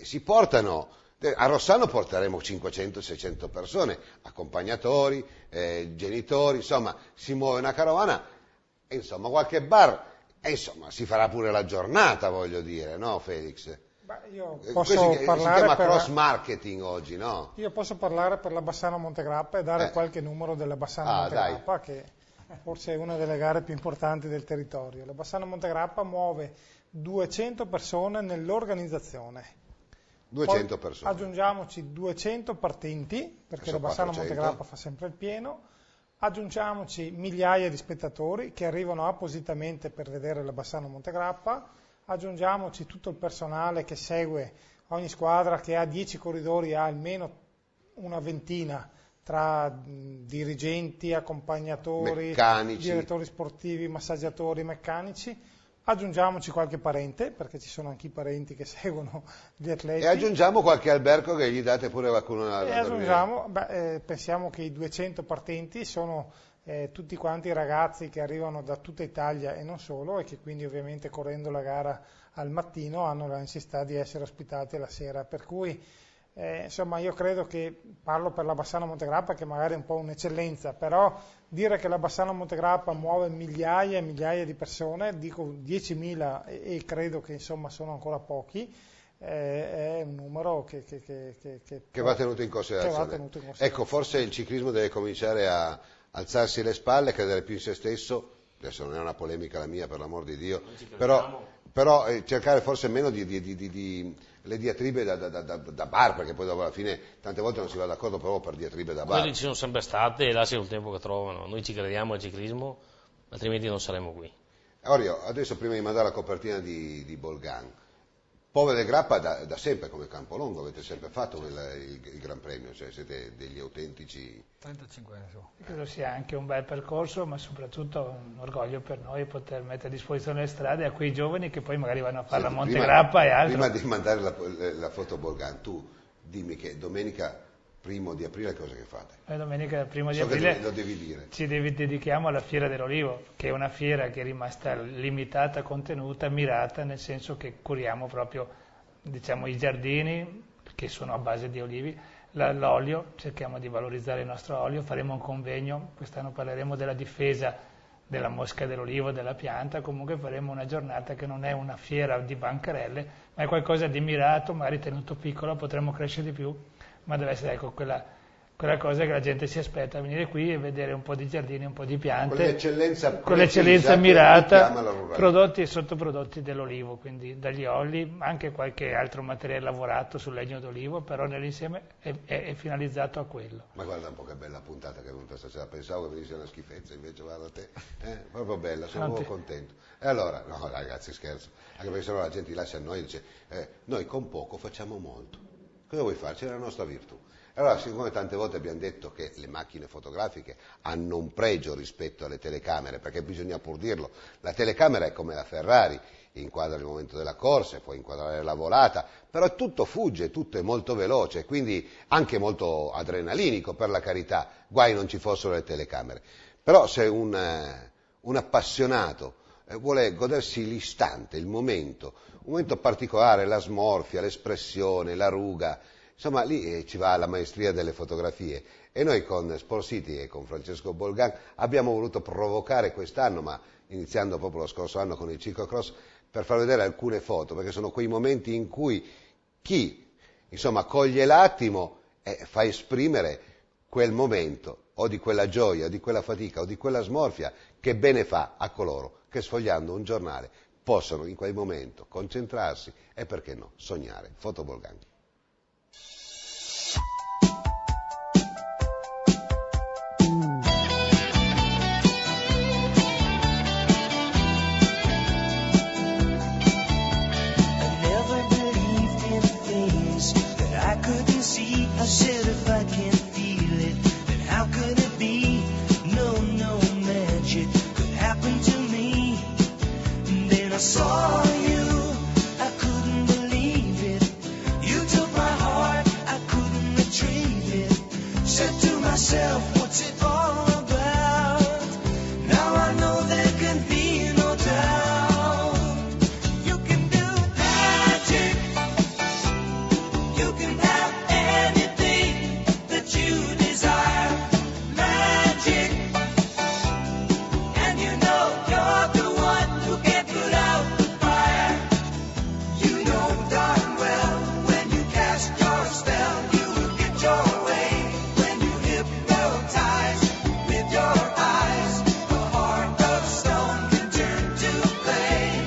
[SPEAKER 2] si portano, a Rossano porteremo 500-600 persone, accompagnatori, genitori, insomma, si muove una carovana, e insomma qualche bar, e insomma si farà pure la giornata, voglio dire, no Felix?
[SPEAKER 4] Io posso parlare
[SPEAKER 2] si chiama cross marketing oggi, no?
[SPEAKER 4] Io posso parlare per la Bassano Montegrappa e dare qualche numero della Bassano Montegrappa, che forse è una delle gare più importanti del territorio. La Bassano Montegrappa muove 200 persone nell'organizzazione.
[SPEAKER 2] 200 persone.
[SPEAKER 4] Aggiungiamoci 200 partenti, perché la Bassano
[SPEAKER 2] 400.
[SPEAKER 4] Montegrappa fa sempre il pieno. Aggiungiamoci migliaia di spettatori che arrivano appositamente per vedere la Bassano Montegrappa. Aggiungiamoci tutto il personale che segue ogni squadra, che ha 10 corridori, ha almeno una ventina tra dirigenti, accompagnatori,
[SPEAKER 2] meccanici,
[SPEAKER 4] direttori sportivi, massaggiatori, meccanici. Aggiungiamoci qualche parente, perché ci sono anche i parenti che seguono gli atleti.
[SPEAKER 2] E aggiungiamo qualche albergo che gli date pure qualcuno da
[SPEAKER 4] dormire. Pensiamo che i 200 partenti sono tutti quanti ragazzi che arrivano da tutta Italia e non solo, e che quindi ovviamente correndo la gara al mattino hanno la necessità di essere ospitati la sera, per cui insomma io credo che, parlo per la Bassano Montegrappa che magari è un po' un'eccellenza, però dire che la Bassano Montegrappa muove migliaia e migliaia di persone, dico 10.000 e credo che insomma sono ancora pochi, è un numero che
[SPEAKER 2] va tenuto in considerazione. Ecco, forse il ciclismo deve cominciare a alzarsi le spalle, credere più in se stesso, adesso non è una polemica la mia per l'amor di Dio, però cercare forse meno le diatribe da bar, perché poi dopo alla fine tante volte non si va d'accordo proprio per diatribe da bar.
[SPEAKER 1] Quelli ci sono sempre state e lasciano il tempo che trovano, noi ci crediamo al ciclismo, altrimenti non saremo qui.
[SPEAKER 2] Orio, adesso prima di mandare la copertina di Bolgan, Pove del Grappa da sempre come Campolongo, avete sempre fatto il Gran Premio, cioè siete degli autentici...
[SPEAKER 5] 35 anni.
[SPEAKER 3] Credo sia anche un bel percorso, ma soprattutto un orgoglio per noi poter mettere a disposizione le strade a quei giovani che poi magari vanno a fare la Montegrappa e altro.
[SPEAKER 2] Prima di mandare la foto Bolgan, tu dimmi che domenica 1° di aprile cosa che fate?
[SPEAKER 3] Domenica 1° di aprile
[SPEAKER 2] lo devi dire.
[SPEAKER 3] Ci dedichiamo alla Fiera dell'Olivo, che è una fiera che è rimasta limitata, contenuta, mirata, nel senso che curiamo proprio, diciamo, i giardini, che sono a base di olivi, l'olio, cerchiamo di valorizzare il nostro olio, faremo un convegno, quest'anno parleremo della difesa della mosca dell'olivo, della pianta, comunque faremo una giornata che non è una fiera di bancarelle, ma è qualcosa di mirato, magari tenuto piccolo, potremo crescere di più, ma deve essere quella cosa che la gente si aspetta, venire qui e vedere un po' di giardini, un po' di piante, con l'eccellenza mirata, prodotti e sottoprodotti dell'olivo, quindi dagli oli, anche qualche altro materiale lavorato sul legno d'olivo, però nell'insieme è finalizzato a quello.
[SPEAKER 2] Ma guarda un po' che bella puntata che è venuta stasera, pensavo che venisse una schifezza, invece guarda te, proprio bella, sono proprio contento. E allora, no ragazzi scherzo, anche perché sennò la gente ti lascia a noi e dice, noi con poco facciamo molto, cosa vuoi fare? C'è la nostra virtù. Allora, siccome tante volte abbiamo detto che le macchine fotografiche hanno un pregio rispetto alle telecamere, perché bisogna pur dirlo, la telecamera è come la Ferrari, inquadra il momento della corsa, può inquadrare la volata, però tutto fugge, tutto è molto veloce, quindi anche molto adrenalinico, per la carità, guai non ci fossero le telecamere. Però se un appassionato vuole godersi l'istante, il momento, un momento particolare, la smorfia, l'espressione, la ruga, insomma lì ci va la maestria delle fotografie. E noi con Sport City e con Francesco Bolgan abbiamo voluto provocare quest'anno, ma iniziando proprio lo scorso anno con il ciclocross, per far vedere alcune foto, perché sono quei momenti in cui chi, insomma, coglie l'attimo e fa esprimere quel momento, o di quella gioia, o di quella fatica, o di quella smorfia, che bene fa a coloro che sfogliando un giornale possono in quel momento concentrarsi e, perché no, sognare. Foto Bolgan.
[SPEAKER 8] I said if I can't feel it, then how could it be? No, no magic could happen to me. And then I saw you, I couldn't believe it. You took my heart, I couldn't retrieve it. Said to myself, what's it all about? Now I know there can be no doubt. You can do magic. You can have you desire magic, and you know you're the one who can put out the fire. You know darn well when you cast your spell, you will get your way. When you hypnotize with your eyes, a heart of stone can turn to clay.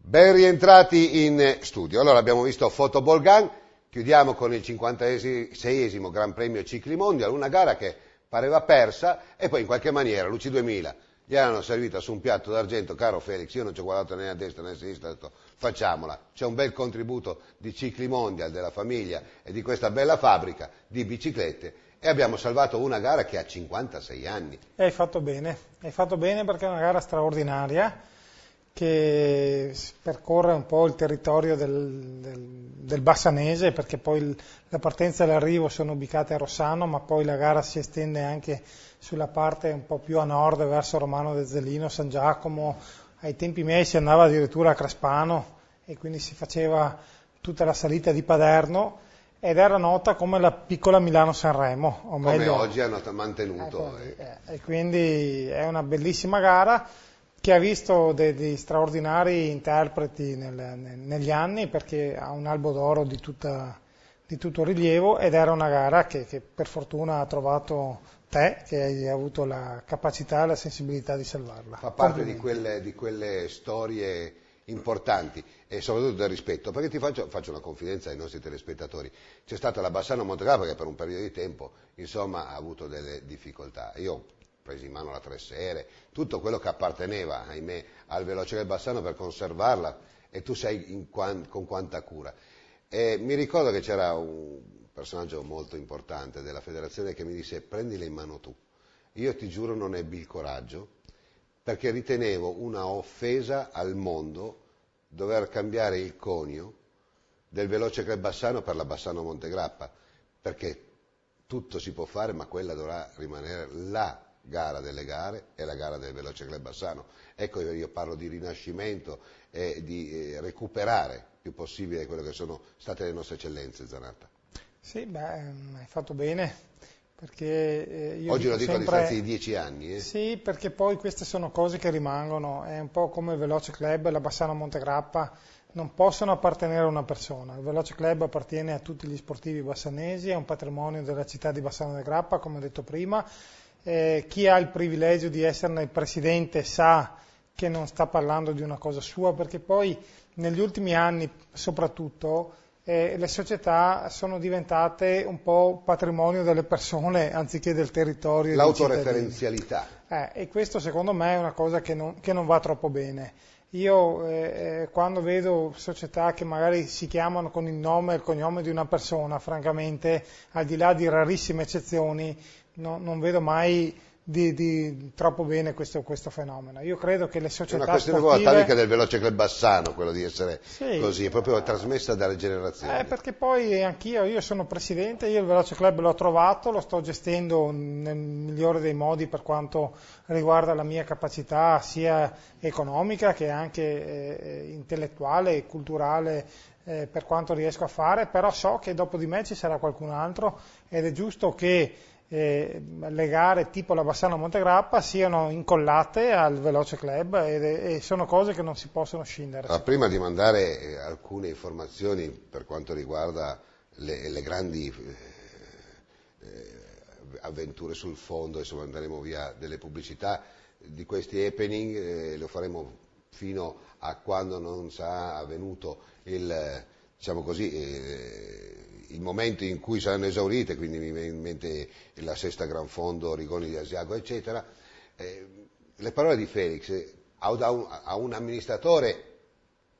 [SPEAKER 2] Ben rientrati in studio. Allora abbiamo visto Foto Bolgan, chiudiamo con il 56esimo Gran Premio Cicli Mondial, una gara che pareva persa e poi in qualche maniera Luci 2000 gli hanno servita su un piatto d'argento. Caro Felix, io non ci ho guardato né a destra né a sinistra, ho detto facciamola, c'è un bel contributo di Cicli Mondial, della famiglia e di questa bella fabbrica di biciclette e abbiamo salvato una gara che ha 56 anni.
[SPEAKER 4] Hai fatto bene perché è una gara straordinaria che percorre un po' il territorio del Bassanese, perché poi la partenza e l'arrivo sono ubicate a Rossano, ma poi la gara si estende anche sulla parte un po' più a nord verso Romano d'Ezzelino, San Giacomo. Ai tempi miei si andava addirittura a Crespano e quindi si faceva tutta la salita di Paderno ed era nota come la piccola Milano-Sanremo, o
[SPEAKER 2] come
[SPEAKER 4] meglio,
[SPEAKER 2] oggi hanno mantenuto.
[SPEAKER 4] E quindi è una bellissima gara che ha visto degli straordinari interpreti negli anni, perché ha un albo d'oro di tutto rilievo, ed era una gara che per fortuna ha trovato te, che hai avuto la capacità e la sensibilità di salvarla.
[SPEAKER 2] Fa parte di quelle storie importanti e soprattutto del rispetto, perché ti faccio una confidenza ai nostri telespettatori. C'è stata la Bassano Montegrappa che per un periodo di tempo insomma ha avuto delle difficoltà. Io presi in mano la Tresere, tutto quello che apparteneva, ahimè, al Veloce del Bassano per conservarla, e tu sai con quanta cura. E mi ricordo che c'era un personaggio molto importante della federazione che mi disse: prendila in mano tu. Io ti giuro non ebbi il coraggio, perché ritenevo una offesa al mondo dover cambiare il conio del Veloce Club Bassano per la Bassano Montegrappa, perché tutto si può fare, ma quella dovrà rimanere la gara delle gare e la gara del Veloce Club Bassano. Ecco, io parlo di rinascimento e di recuperare più possibile quello che sono state le nostre eccellenze, Zanatta.
[SPEAKER 4] Sì, hai fatto bene, perché io
[SPEAKER 2] oggi lo dico
[SPEAKER 4] sempre,
[SPEAKER 2] a distanza di 10 anni.
[SPEAKER 4] Sì, perché poi queste sono cose che rimangono, è un po' come il Veloce Club e la Bassano Montegrappa non possono appartenere a una persona. Il Veloce Club appartiene a tutti gli sportivi bassanesi, è un patrimonio della città di Bassano del Grappa, come detto prima. Chi ha il privilegio di esserne il presidente sa che non sta parlando di una cosa sua, perché poi negli ultimi anni soprattutto le società sono diventate un po' patrimonio delle persone anziché del territorio.
[SPEAKER 2] L'autoreferenzialità.
[SPEAKER 4] E questo secondo me è una cosa che non va troppo bene. Io quando vedo società che magari si chiamano con il nome e il cognome di una persona, francamente, al di là di rarissime eccezioni, non vedo mai troppo bene questo fenomeno. Io credo che le società
[SPEAKER 2] è una questione
[SPEAKER 4] sportive...
[SPEAKER 2] atavica del Veloce Club Bassano, quello di essere così, è proprio trasmessa dalle generazioni.
[SPEAKER 4] Perché poi io sono presidente, io il Veloce Club l'ho trovato, lo sto gestendo nel migliore dei modi per quanto riguarda la mia capacità sia economica che anche intellettuale e culturale, per quanto riesco a fare, però so che dopo di me ci sarà qualcun altro ed è giusto che le gare tipo la Bassano Montegrappa siano incollate al Veloce Club e sono cose che non si possono scindere.
[SPEAKER 2] Prima di mandare alcune informazioni per quanto riguarda le grandi avventure sul fondo, insomma andremo via delle pubblicità di questi happening, lo faremo fino a quando non sarà avvenuto il momento in cui saranno esaurite, quindi mi viene in mente la sesta Gran Fondo, Rigoni di Asiago, eccetera. Le parole di Felix a un amministratore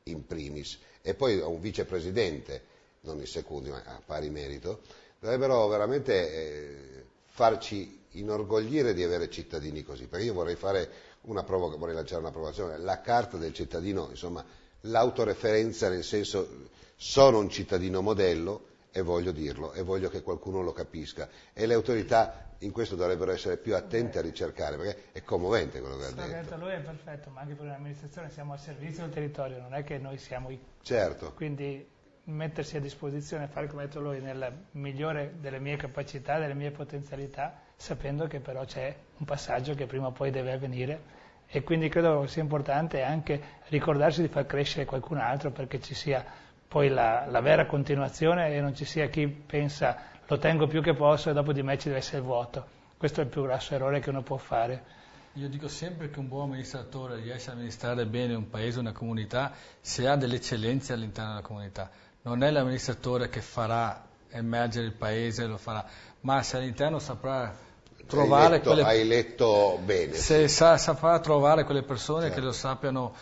[SPEAKER 2] in primis e poi a un vicepresidente, non in secondi ma a pari merito, dovrebbero veramente farci inorgoglire di avere cittadini così, perché io vorrei vorrei lanciare una provocazione, la carta del cittadino, insomma, l'autoreferenza, nel senso sono un cittadino modello e voglio dirlo e voglio che qualcuno lo capisca e le autorità in questo dovrebbero essere più attente a ricercare, perché è commovente quello che ha detto.
[SPEAKER 3] Lui è perfetto, ma anche per l'amministrazione siamo al servizio del territorio, non è che noi siamo
[SPEAKER 2] Certo.
[SPEAKER 3] Quindi mettersi a disposizione, fare come ha detto lui, nella migliore delle mie capacità, delle mie potenzialità, sapendo che però c'è un passaggio che prima o poi deve avvenire e quindi credo sia importante anche ricordarsi di far crescere qualcun altro perché ci sia poi la vera continuazione e non ci sia chi pensa lo tengo più che posso e dopo di me ci deve essere il vuoto. Questo è il più grosso errore che uno può fare.
[SPEAKER 5] Io dico sempre che un buon amministratore riesce a amministrare bene un paese, una comunità, se ha delle eccellenze all'interno della comunità. Non è l'amministratore che farà emergere il paese, lo farà, ma se all'interno saprà trovare
[SPEAKER 2] hai letto bene.
[SPEAKER 5] Se saprà trovare quelle persone che lo sappiano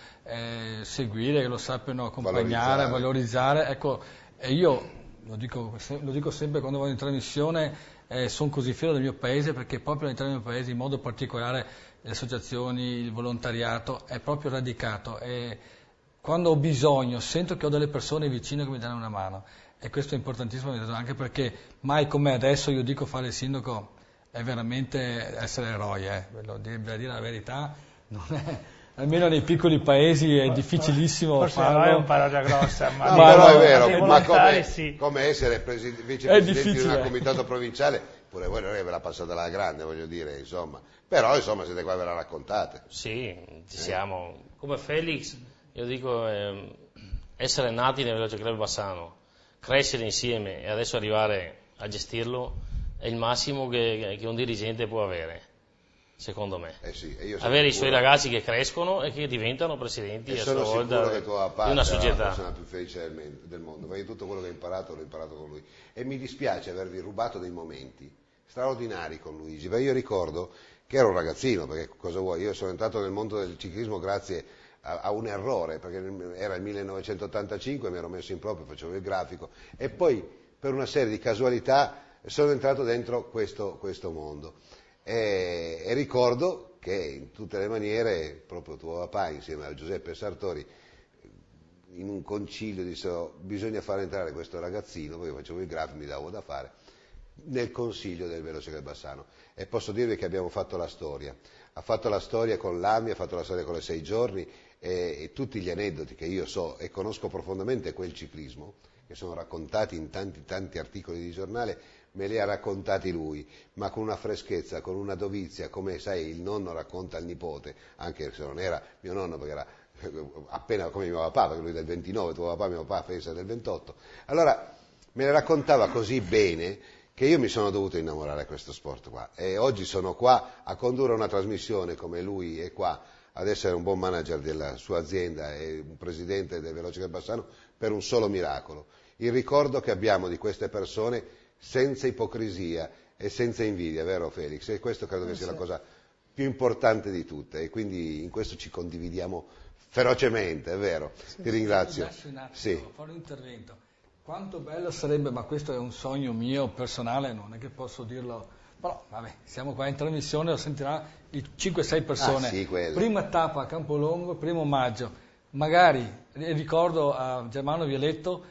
[SPEAKER 5] seguire, che lo sappiano accompagnare, valorizzare. Ecco, e io lo dico sempre quando vado in trasmissione, sono così fiero del mio paese perché proprio all'interno del mio paese, in modo particolare le associazioni, il volontariato, è proprio radicato e quando ho bisogno sento che ho delle persone vicine che mi danno una mano e questo è importantissimo anche perché mai come adesso io dico fare il sindaco è veramente essere eroi, devo dire la verità, non è, almeno nei piccoli paesi è difficilissimo farlo.
[SPEAKER 3] Forse è un parola grossa, ma
[SPEAKER 2] però è vero, ma
[SPEAKER 3] sì.
[SPEAKER 2] come essere vicepresidente di un comitato provinciale, pure voi non è ve la passata alla grande, voglio dire, insomma, però insomma siete qua e ve la raccontate.
[SPEAKER 1] Sì, ci siamo, come Felix, io dico essere nati nel Veloce Club Bassano, crescere insieme e adesso arrivare a gestirlo è il massimo che un dirigente può avere, secondo me.
[SPEAKER 2] Sì,
[SPEAKER 1] avere i suoi ragazzi che crescono e che diventano presidenti a sua volta di una società.
[SPEAKER 2] È la persona più felice del mondo, perché tutto quello che ho imparato l'ho imparato con lui. E mi dispiace avervi rubato dei momenti straordinari con Luigi, perché io ricordo che ero un ragazzino, perché cosa vuoi, io sono entrato nel mondo del ciclismo grazie a un errore, perché era il 1985, mi ero messo in proprio, facevo il grafico, e poi per una serie di casualità sono entrato dentro questo mondo e ricordo che in tutte le maniere proprio tuo papà insieme a Giuseppe Sartori in un concilio dissero bisogna far entrare questo ragazzino, poi facevo il grafico, mi davo da fare, nel consiglio del Veloce Club Bassano e posso dirvi che abbiamo fatto la storia, ha fatto la storia con l'AMI, ha fatto la storia con le 6 giorni e tutti gli aneddoti che io so e conosco profondamente quel ciclismo che sono raccontati in tanti articoli di giornale, me li ha raccontati lui, ma con una freschezza, con una dovizia, come sai il nonno racconta al nipote, anche se non era mio nonno perché era appena come mio papà, perché lui è del 29, tuo papà, mio papà pensa del 28, allora me le raccontava così bene che io mi sono dovuto innamorare di questo sport qua e oggi sono qua a condurre una trasmissione come lui è qua ad essere un buon manager della sua azienda e un presidente del Veloce Club Bassano per un solo miracolo, il ricordo che abbiamo di queste persone senza ipocrisia e senza invidia, vero Felix? E questo credo che sia la cosa più importante di tutte e quindi in questo ci condividiamo ferocemente, è vero? Ti ringrazio.
[SPEAKER 5] Fare un intervento. Quanto bello sarebbe, ma questo è un sogno mio personale, non è che posso dirlo Però vabbè, siamo qua in trasmissione, lo sentirà di 5-6 persone.
[SPEAKER 2] Sì,
[SPEAKER 5] prima tappa a Campolongo, 1° maggio. Magari ricordo a Germano Violetto,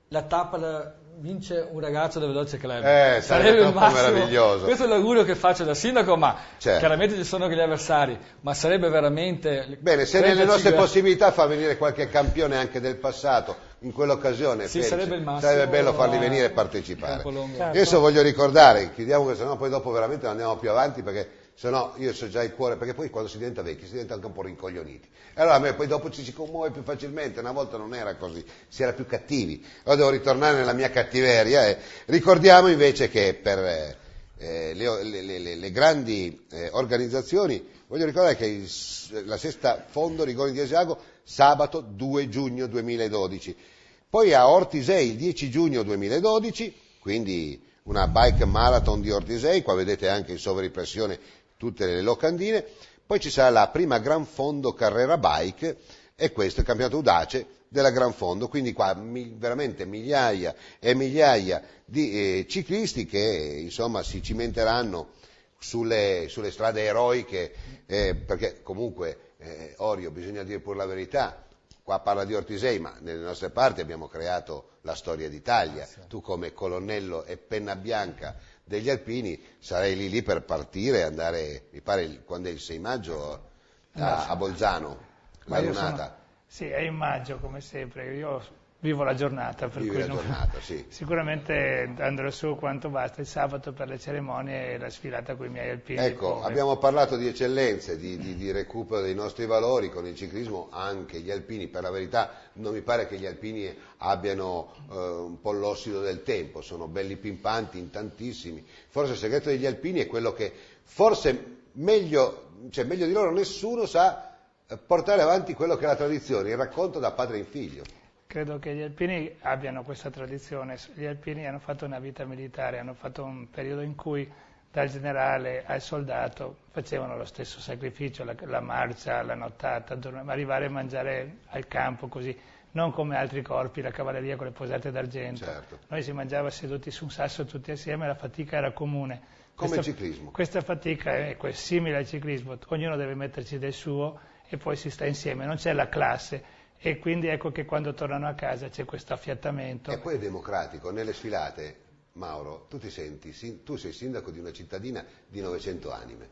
[SPEAKER 5] la tappa vince un ragazzo del Veloce Club.
[SPEAKER 2] Sarebbe il massimo. Meraviglioso.
[SPEAKER 5] Questo è l'augurio che faccio da sindaco, ma
[SPEAKER 2] certo,
[SPEAKER 5] chiaramente ci sono anche gli avversari, ma sarebbe veramente...
[SPEAKER 2] Bene, se nelle nostre possibilità fa venire qualche campione anche del passato, in quell'occasione
[SPEAKER 5] sì, sarebbe il massimo,
[SPEAKER 2] sarebbe bello farli venire e partecipare.
[SPEAKER 4] Certo.
[SPEAKER 2] Adesso voglio ricordare, chiudiamo questo, no, poi dopo veramente non andiamo più avanti perché sennò io so già il cuore, perché poi quando si diventa vecchi si diventa anche un po' rincoglioniti. Allora a me poi dopo ci si commuove più facilmente, una volta non era così, si era più cattivi. Ora devo ritornare nella mia cattiveria e ricordiamo invece che per le grandi organizzazioni, voglio ricordare che la sesta Fondo Rigoni di Asiago sabato 2 giugno 2012, poi a Ortisei il 10 giugno 2012, quindi una bike marathon di Ortisei, qua vedete anche in sovraimpressione tutte le locandine, poi ci sarà la prima Gran Fondo Carrera Bike e questo è il campionato Audace della Gran Fondo, quindi qua veramente migliaia e migliaia di ciclisti che insomma si cimenteranno sulle strade eroiche, perché comunque Orio, bisogna dire pure la verità, qua parla di Ortisei, ma nelle nostre parti abbiamo creato la storia d'Italia, tu come colonnello e penna bianca degli alpini sarei lì per partire e andare, mi pare quando è il 6 maggio a Bolzano, la lunata.
[SPEAKER 3] Sì, è in maggio come sempre, io vivo la giornata, per cui
[SPEAKER 2] sì.
[SPEAKER 3] Sicuramente andrò su quanto basta il sabato per le cerimonie e la sfilata con i miei alpini.
[SPEAKER 2] Ecco, abbiamo parlato di eccellenze, di recupero dei nostri valori con il ciclismo, anche gli alpini, per la verità non mi pare che gli alpini abbiano un po' l'ossido del tempo, sono belli pimpanti in tantissimi, forse il segreto degli alpini è quello che forse meglio di loro nessuno sa portare avanti quello che è la tradizione, il racconto da padre in figlio.
[SPEAKER 3] Credo che gli alpini abbiano questa tradizione, gli alpini hanno fatto una vita militare, hanno fatto un periodo in cui dal generale al soldato facevano lo stesso sacrificio, la marcia, la nottata, arrivare a mangiare al campo così, non come altri corpi, la cavalleria con le posate d'argento.
[SPEAKER 2] Certo.
[SPEAKER 3] Noi si mangiava seduti su un sasso tutti assieme, la fatica era comune.
[SPEAKER 2] Come il ciclismo.
[SPEAKER 3] Questa fatica è simile al ciclismo, ognuno deve metterci del suo e poi si sta insieme, non c'è la classe. E quindi ecco che quando tornano a casa c'è questo affiatamento.
[SPEAKER 2] E poi è democratico, nelle sfilate, Mauro, tu sei sindaco di una cittadina di 900 anime,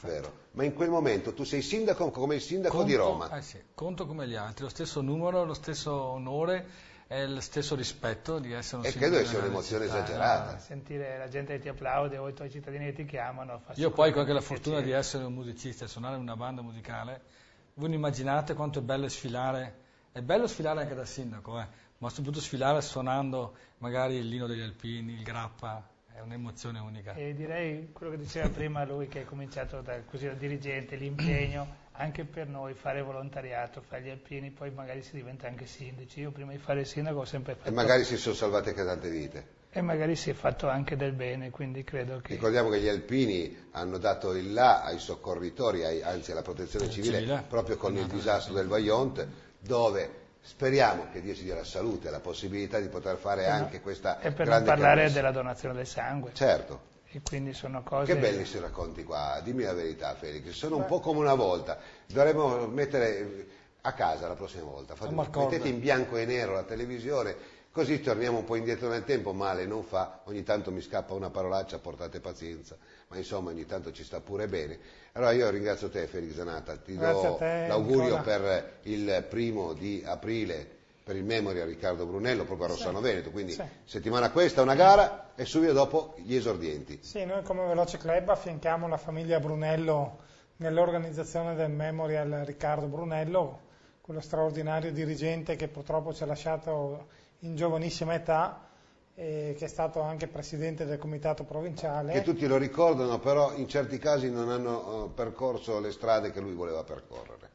[SPEAKER 2] vero? Ma in quel momento tu sei sindaco come il sindaco di Roma.
[SPEAKER 5] Sì, conto come gli altri, lo stesso numero, lo stesso onore e lo stesso rispetto di essere un sindaco.
[SPEAKER 2] E credo che sia un'emozione esagerata.
[SPEAKER 3] Sentire la gente che ti applaude o i tuoi cittadini che ti chiamano.
[SPEAKER 5] Io poi ho anche la fortuna di essere un musicista e suonare in una banda musicale. Voi non immaginate quanto è bello sfilare anche da sindaco, ma soprattutto sfilare suonando magari il Lino degli Alpini, il Grappa, è un'emozione unica.
[SPEAKER 3] E direi quello che diceva prima lui, che è cominciato da dirigente, l'impegno anche per noi, fare volontariato, fare gli alpini, poi magari si diventa anche sindaci. Io prima di fare il sindaco ho sempre fatto...
[SPEAKER 2] E magari si sono salvate anche tante vite.
[SPEAKER 3] E magari si è fatto anche del bene, quindi credo che...
[SPEAKER 2] Ricordiamo che gli alpini hanno dato il là ai soccorritori, anzi alla protezione civile, proprio con il disastro del Vajont, dove speriamo che Dio ci dia la salute, la possibilità di poter fare anche questa grande
[SPEAKER 3] E per non parlare
[SPEAKER 2] carrozza.
[SPEAKER 3] della donazione del sangue.
[SPEAKER 2] Certo.
[SPEAKER 3] E quindi sono cose...
[SPEAKER 2] Che belli si racconti qua, dimmi la verità Felix, sono un po' come una volta, dovremmo mettere a casa la prossima volta, mettete in bianco e nero la televisione, così torniamo un po' indietro nel tempo, male non fa, ogni tanto mi scappa una parolaccia, portate pazienza, ma insomma ogni tanto ci sta pure bene. Allora io ringrazio te Felix Zanata, ti do l'augurio per il 1° aprile per il Memorial Riccardo Brunello, proprio a Rossano Veneto, quindi settimana questa una gara e subito dopo gli esordienti.
[SPEAKER 4] Sì, noi come Veloce Club affianchiamo la famiglia Brunello nell'organizzazione del Memorial Riccardo Brunello, quello straordinario dirigente che purtroppo ci ha lasciato in giovanissima età, che è stato anche presidente del comitato provinciale.
[SPEAKER 2] Che tutti lo ricordano, però in certi casi non hanno percorso le strade che lui voleva percorrere.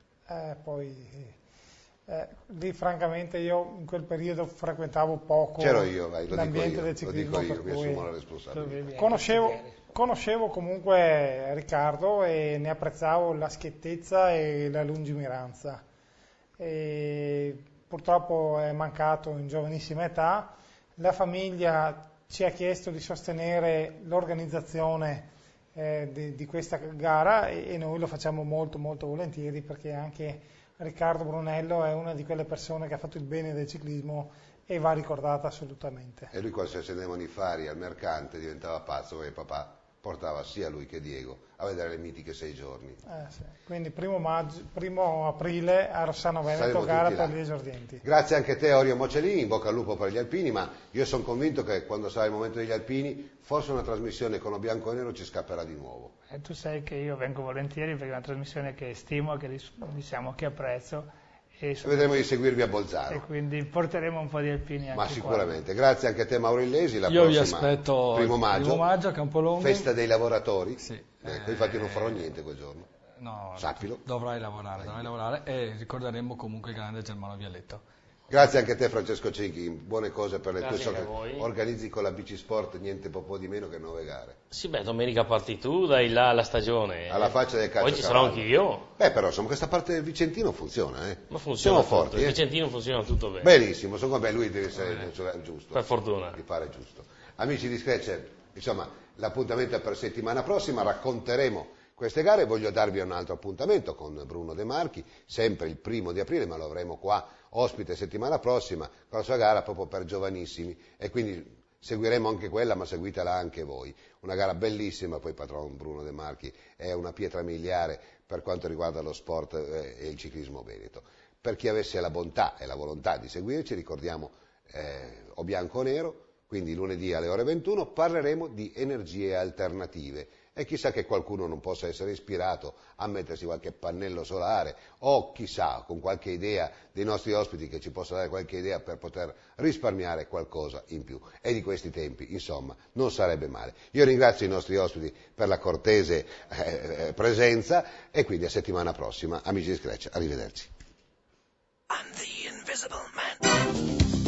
[SPEAKER 4] Lì francamente io in quel periodo frequentavo poco l'ambiente del ciclismo,
[SPEAKER 2] mi assumo la responsabilità.
[SPEAKER 4] Conoscevo comunque Riccardo e ne apprezzavo la schiettezza e la lungimiranza. Purtroppo è mancato in giovanissima età, la famiglia ci ha chiesto di sostenere l'organizzazione di questa gara e noi lo facciamo molto molto volentieri, perché anche Riccardo Brunello è una di quelle persone che ha fatto il bene del ciclismo e va ricordata assolutamente.
[SPEAKER 2] E lui quando si accendevano i fari al mercante diventava pazzo, perché papà portava sia lui che Diego a vedere le mitiche 6 giorni.
[SPEAKER 4] Sì. Quindi 1 aprile a Rossano Veneto, gara per gli esordienti.
[SPEAKER 2] Grazie anche a te Orio Mocellini, in bocca al lupo per gli alpini, ma io sono convinto che quando sarà il momento degli alpini forse una trasmissione con lo bianco e nero ci scapperà di nuovo.
[SPEAKER 3] Tu sai che io vengo volentieri perché è una trasmissione che stimo, che diciamo che apprezzo. E
[SPEAKER 2] vedremo di seguirvi a Bolzano.
[SPEAKER 3] E quindi porteremo un po' di alpini anche
[SPEAKER 2] Ma sicuramente.
[SPEAKER 3] qua.
[SPEAKER 2] Grazie anche a te Mauro Illesi.
[SPEAKER 5] Io vi aspetto
[SPEAKER 2] primo maggio
[SPEAKER 5] a Campolongo.
[SPEAKER 2] Festa dei lavoratori.
[SPEAKER 5] Sì.
[SPEAKER 2] Infatti non farò niente quel giorno.
[SPEAKER 5] No,
[SPEAKER 2] sappilo.
[SPEAKER 5] Dovrai lavorare e ricorderemo comunque il grande Germano Vialetto.
[SPEAKER 2] Grazie anche a te Francesco Cinchi, buone cose per le
[SPEAKER 1] Grazie
[SPEAKER 2] tue
[SPEAKER 1] voi.
[SPEAKER 2] Organizzi con la BC Sport niente po' di meno che 9 gare.
[SPEAKER 1] Sì, domenica parti tu, dai là alla stagione.
[SPEAKER 2] Alla faccia del calcio.
[SPEAKER 1] Poi ci sarò anche io.
[SPEAKER 2] Però insomma questa parte del Vicentino funziona,
[SPEAKER 1] Ma funziona
[SPEAKER 2] siamo forti,
[SPEAKER 1] Il Vicentino funziona tutto bene.
[SPEAKER 2] Benissimo, lui deve essere giusto.
[SPEAKER 1] Per fortuna.
[SPEAKER 2] Mi pare giusto. Amici di Scratch, insomma, l'appuntamento è per settimana prossima, racconteremo queste gare. Voglio darvi un altro appuntamento con Bruno De Marchi, sempre il 1° aprile, ma lo avremo qua ospite settimana prossima, con la sua gara proprio per giovanissimi, e quindi seguiremo anche quella, ma seguitela anche voi. Una gara bellissima, poi patron Bruno De Marchi è una pietra miliare per quanto riguarda lo sport e il ciclismo veneto. Per chi avesse la bontà e la volontà di seguirci, ricordiamo o bianco o nero, quindi lunedì alle ore 21 parleremo di energie alternative. E chissà che qualcuno non possa essere ispirato a mettersi qualche pannello solare o chissà con qualche idea dei nostri ospiti che ci possa dare qualche idea per poter risparmiare qualcosa in più. E di questi tempi, insomma, non sarebbe male. Io ringrazio i nostri ospiti per la cortese presenza e quindi a settimana prossima, amici di Scratch, arrivederci.
[SPEAKER 8] I'm the invisible man.